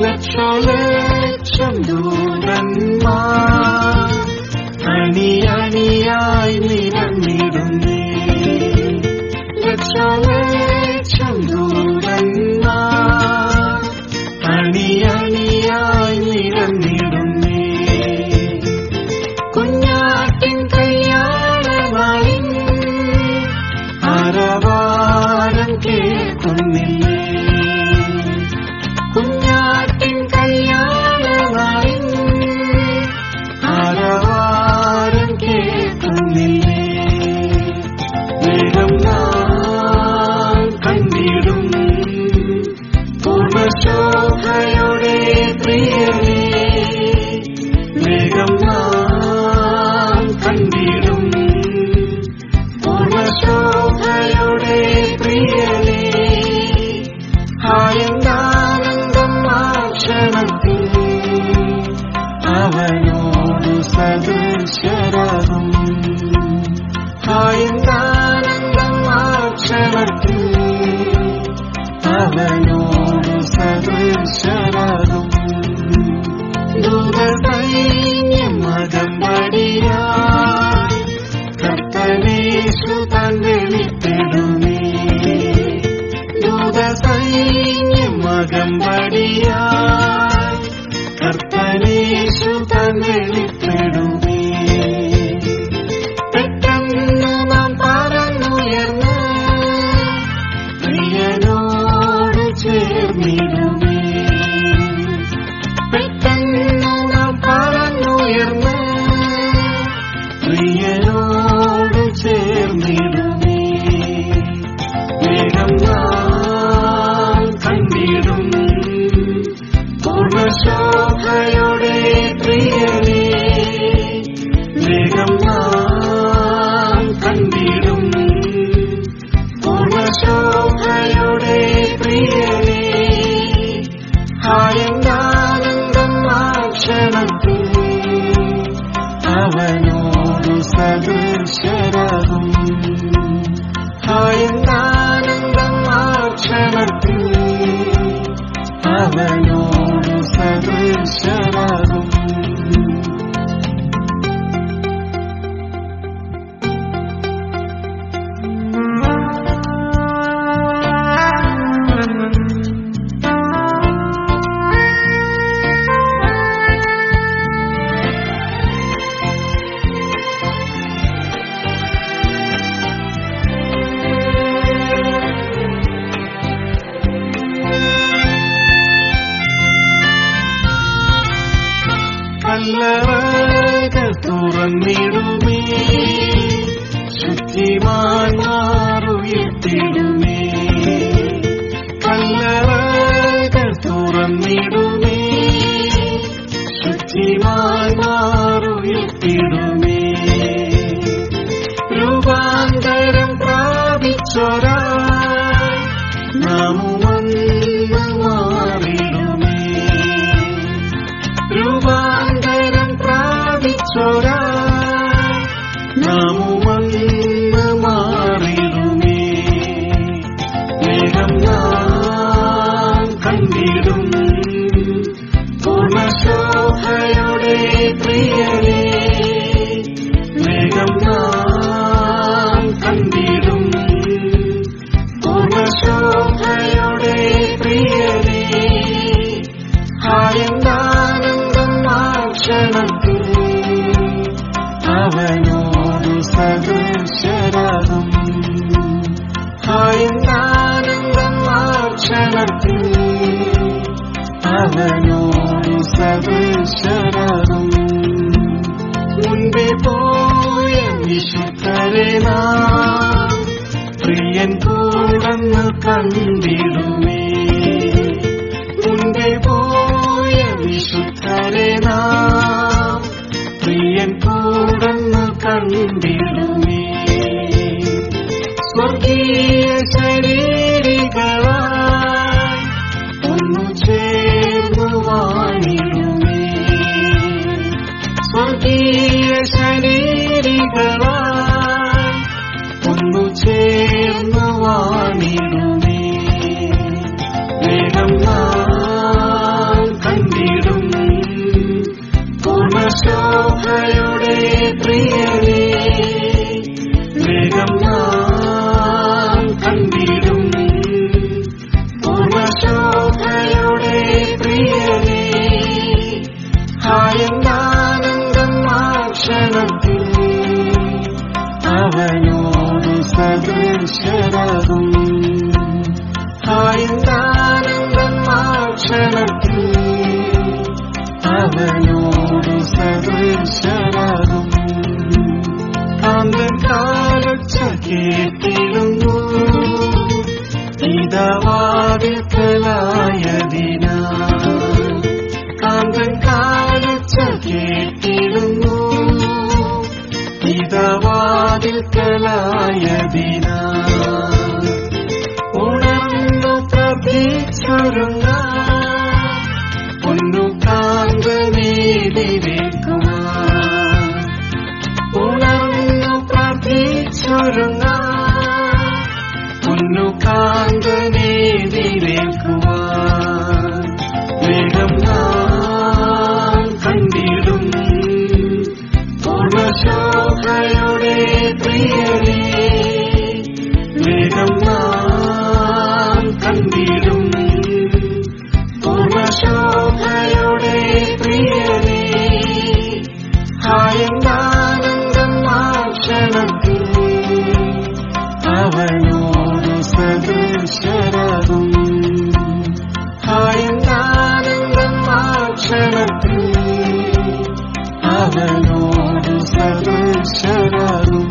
ലക്ഷോലക്ഷം ദൂതന്മാർ അണിയണിയായി നിരന്നിടുന്നേ. ലക്ഷോലക്ഷം ദൂതന്മാർ അണിയണിയായി നിരന്നിടുന്നേ. കുഞ്ഞാട്ടിൻ കയ്യാളമായി അരവാരം കേൾക്കുന്നില്ലേ. കുഞ്ഞാട്ടിൻ കയ്യാളമായി അരവാരം കേൾക്കുന്നില്ലേ. വേഗം നാം കണ്ടിടും പൂർണ്ണശോഭയുടെ പ്രിയനേ. വേഗം നാം കണ്ടിടും പൂർണ്ണശോഭയുടെ പ്രിയനേ. ആനന്ദം ക്ഷണത്തിൽ അവനോടു സദൃശരാകും. ആനന്ദം ക്ഷണത്തിൽ അവനോടു സദൃശരാകും. ദൂതസൈന്യം അകമ്പടിയായി കർത്തനേശു താൻ വെളിപ്പെടുമേ. ദൂതസൈന്യം അകമ്പടിയായി കർത്തനേശു താൻ വെളിപ്പെടുമേ. പെട്ടെന്ന് നാം പറന്നുയർന്ന് പ്രിയനോട് ചേർന്നിടുമേ. പെട്ടെന്ന് നാം പറന്നുയർന്ന് പ്രിയനോട് ചേർന്നിടുമേ. വേഗം നാം കണ്ടിടും പൂർണ്ണശോഭയുടെ പ്രിയനേ. വേഗം നാം കണ്ടിടും പൂർണ്ണശോഭയുടെ പ്രിയനേ. ആനന്ദം ക്ഷണത്തിൽ അവനോടു സദൃശരാകും. ആനന്ദം ക്ഷണത്തിൽ അവനോടു സദൃശരാകും. തുറന്നിടുമേ, ശുദ്ധിമാന്മാരുയർത്തിടുമേ. കല്ലറകൾ തുറന്നിടുമേ, ശുദ്ധിമാന്മാരുയർത്തിടുമേ. രൂപാന്തരം പ്രാപിച്ചൊരാൾ നാമുവന്ന് മാറിടുമേ. രൂപാന്തരം പ്രാപിച്ചൊരാൾ നാമുവന്ന് മാറിടുമേ. വേഗം നാം കണ്ടിടും പൂർണ്ണശോഭയുടെ പ്രിയരേ. വേഗം നാം കണ്ടിടും പൂർണ്ണശോഭയുടെ പ്രിയരേ. ആനന്ദം ആ ക്ഷണത്തിൽ അവനോടു സദൃശരാകും. ആനന്ദം ആ ക്ഷണത്തിൽ അവനോടു സദൃശരാകും. മുൻപേ പോയ വിശുദ്ധരെ നാം പ്രിയൻ കൂടന്ന് കണ്ടിടുമേ. മുൻപേ പോയ വിശുദ്ധരെ നാം പ്രിയൻ കൂടന്ന് കണ്ടിടുമേ. സ്വർഗീയ ശരീരികളായി ഒന്നു ചേർന്നു വാണിടുമേ. സ്വർഗീയ ശരീരികളായി ഒന്നു ചേർന്നു വാണിടുമേ. വേഗം നാം കണ്ടിടും പൂർണ്ണശോഭയുടെ പ്രിയരേ. വേഗം നാം കണ്ടിടും പൂർണ്ണശോഭയുടെ പ്രിയരേ. ആനന്ദം ആ ക്ഷണത്തിൽ അവനോടു സദൃശരാകും. ആനന്ദം ആ ക്ഷണത്തിൽ അവനോടു സദൃശരാകും. കാന്തൻ കാലൊച്ച കേട്ടിടുന്നു പിതാവാതിൽക്കലായതിനാൽ. കാന്തൻ കാലൊച്ച കേട്ടിടുന്നു പിതാവാതിൽക്കലായതിനാൽ. ഉണർന്നു പ്രതീക്ഷൊരുങ്ങാൻ പൊന്നു കാന്തനേലിരിക്കുവാൻ. ഉണർന്നു പ്രതീക്ഷൊരുങ്ങാൻ പൊന്നു കാന്തനേലിരിക്കുവാൻ. വേഗം നാം കണ്ടിടും പൂർണ്ണശോഭയുടെ പ്രിയരേ. വേഗം നാം കണ്ടിടും പൂർണ്ണശോഭയുടെ പ്രിയരേ. ആനന്ദം ആ ക്ഷണത്തിൽ അവനോടു സദൃശരാകും. ആനന്ദം ആ ക്ഷണത്തിൽ അവനോടു സദൃശരാകും.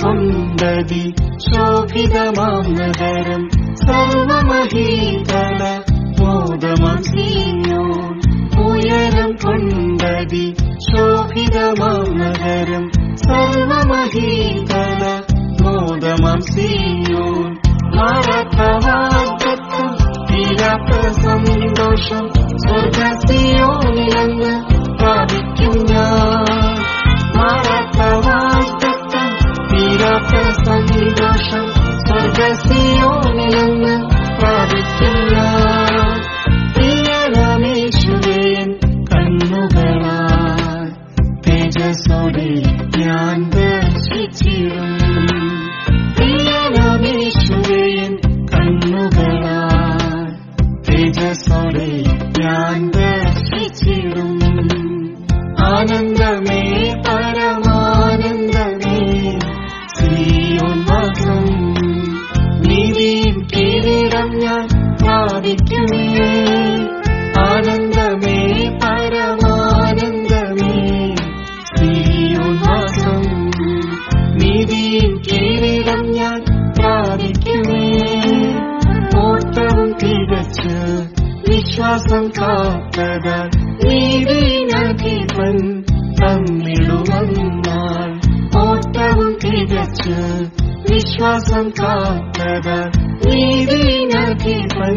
കൊണ്ടതി ശോഭിതമാം നഗരം സർവമഹീതല മോദമാം സീയോൻ. ഉയരം കൊണ്ടതി ശോഭിതമാം നഗരം സർവ മഹീതല മോദമാം സീയോൻ മാറാത്ത വാഗ്ദത്തം തീരാത്ത സന്തോഷം സ്വർഗ സീയോനിലെന്ന് പ്രാപിക്കും ഞാൻ മാറാത്ത വാഗ്ദത്തം തീരാത്ത സന്തോഷം സ്വർഗ സീയോനിലെന്ന് പ്രാപിക്കും ഞാൻ പ്രിയനാമേശുവേൻ കണ്ണുകളാൽ തേജസ്സോടെ ഞാൻ ദർശിച്ചിടും പ്രിയനാമേശുവേൻ കണ്ണുകളാൽ തേജസ്സോടെ ഞാൻ ദർശിച്ചിടും ആനന്ദമേ പരമാനന്ദമേ സീയോൻ വാസം നീതിയും കിരീടം ഞാൻ പ്രാപിക്കുമേ ആനന്ദമേ പരമാനന്ദമേ സീയോൻ വാസം നീതിയും കിരീടം ഞാൻ പ്രാപിക്കുമേ ഓട്ടവും തികച്ച് വിശ്വാസം കാത്തതാൽ നീതിനധിപൻ തന്നിടുവന്നാൾ ഓട്ടവും തികച്ച് വിശ്വാസം കാത്തതാൽ നീതിനധിപൻ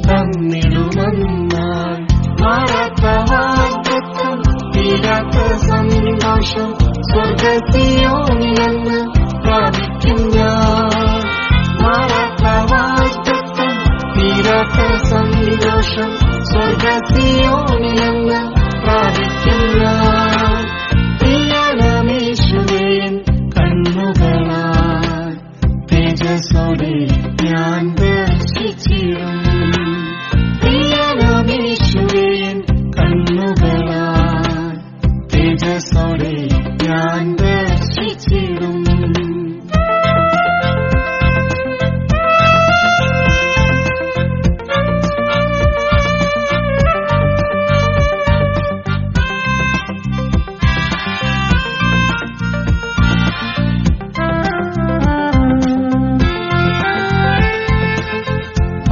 തന്നിടുവന്നാൾ മാറാത്ത വാഗ്ദത്തം തീരാത്ത സന്തോഷം സ്വർഗ സീയോനിലെന്ന് പ്രാപിക്കും ഞാൻ മാറാത്ത വാഗ്ദത്തം തീരാത്ത സന്തോഷം സ്വർഗ സീയോനിലെന്ന് പ്രാപിക്കും ഞാൻ പ്രിയനാമേശുവേൻ കണ്ണുകളാൽ തേജസ്സോടെ ഞാൻ ദർശിച്ചിടും പ്രിയനാമേശുവേൻ കണ്ണുകളാൽ തേജസ്സോടെ ഞാൻ ദർശിച്ചിടും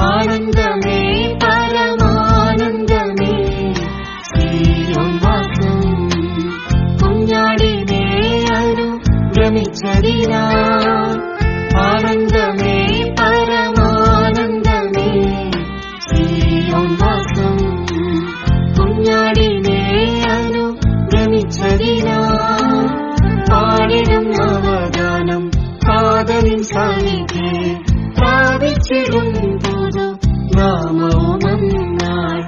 ആനന്ദമേ പരമാനന്ദമേ സീയോൻ വാസം കുഞ്ഞാടിനെ അനുഗമിച്ചതിനാൽ ആനന്ദമേ പരമാനന്ദമേ സീയോൻ വാസം കുഞ്ഞാടിനെ അനുഗമിച്ചതിനാൽ പാടിടും നവഗാനം കാതലിൻ സന്നിധി പ്രാപിച്ചിടും പുതു നാമവുമന്നാൾ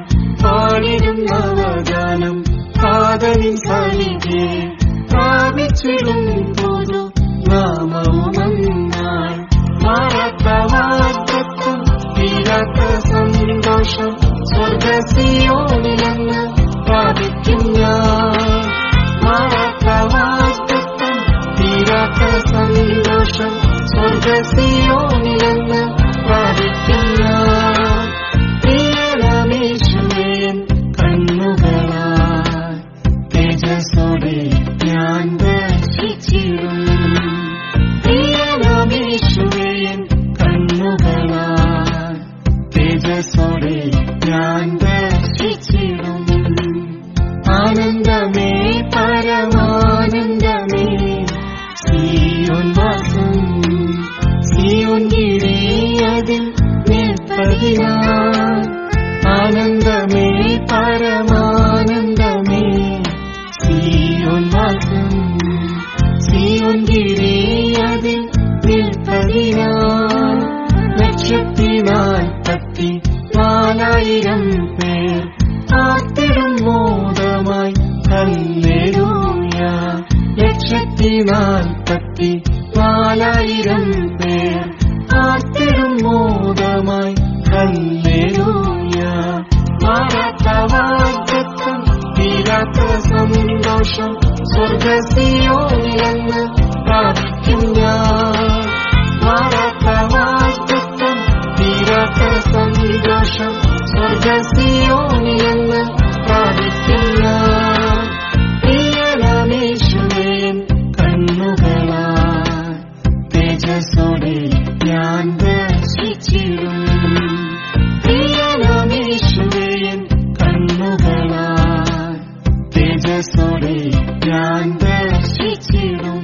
പാടിടും നവഗാനം കാതലിൻ സന്നിധി പ്രാപിച്ചിടും പുതു നാമവുമന്നാൾ മാറാത്ത വാഗ്ദത്തം തീരാത്ത സന്തോഷം സ്വർഗ സീയോനിലെന്ന് പ്രാപിക്കും ഞാൻ മാറാത്ത വാഗ്ദത്തം തീരാത്ത സന്തോഷം സ്വർഗ സീയോനിലെന്ന് പ്രാപിക്കും ഞാൻ പ്രിയനാമേശുവേൻ കണ്ണുകളാൽ തേജസ്സോടെ ഞാൻ ദർശിച്ചിടും പ്രിയനാമേശുവേൻ കണ്ണുകളാൽ തേജസ്സോടെ ഞാൻ ദർശിച്ചിടും ആനന്ദമേ പരമാനന്ദമേ സീയോൻ വാസം സീയോൻ ഗിരിയതിൽ നിൽപ്പതിനാൽ ആനന്ദമേ പരമാനന്ദമേ സീയോൻ വാസം സീയോൻ ഗിരിയതിൽ നിൽപ്പതിനാൽ 144,000 പേർ ആർത്തിടും മോദമായി ഹല്ലേലൂയ 144,000 പേർ ആർത്തിടും മോദമായി ഹല്ലേലൂയ മാറാത്ത വാഗ്ദത്തം തീരാത്ത സന്തോഷം സ്വർഗ സീയോനിലെന്ന് പ്രാപിക്കും ഞാൻ മാറാത്ത വാഗ്ദത്തം തീരാത്ത സന്തോഷം സ്വർഗ സീയോനിലെന്ന് പ്രാപിക്കും ഞാൻ പ്രിയനാമേശുവേൻ കണ്ണുകളാൽ തേജസ്സോടെ ഞാൻ ദർശിച്ചിടും പ്രിയനാമേശുവേൻ കണ്ണുകളാൽ തേജസ്സോടെ ഞാൻ ദർശിച്ചിടും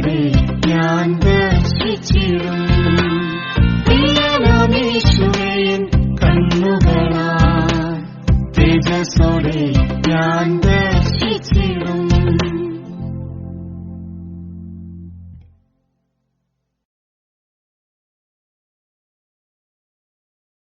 യേശുവേ ഞാൻ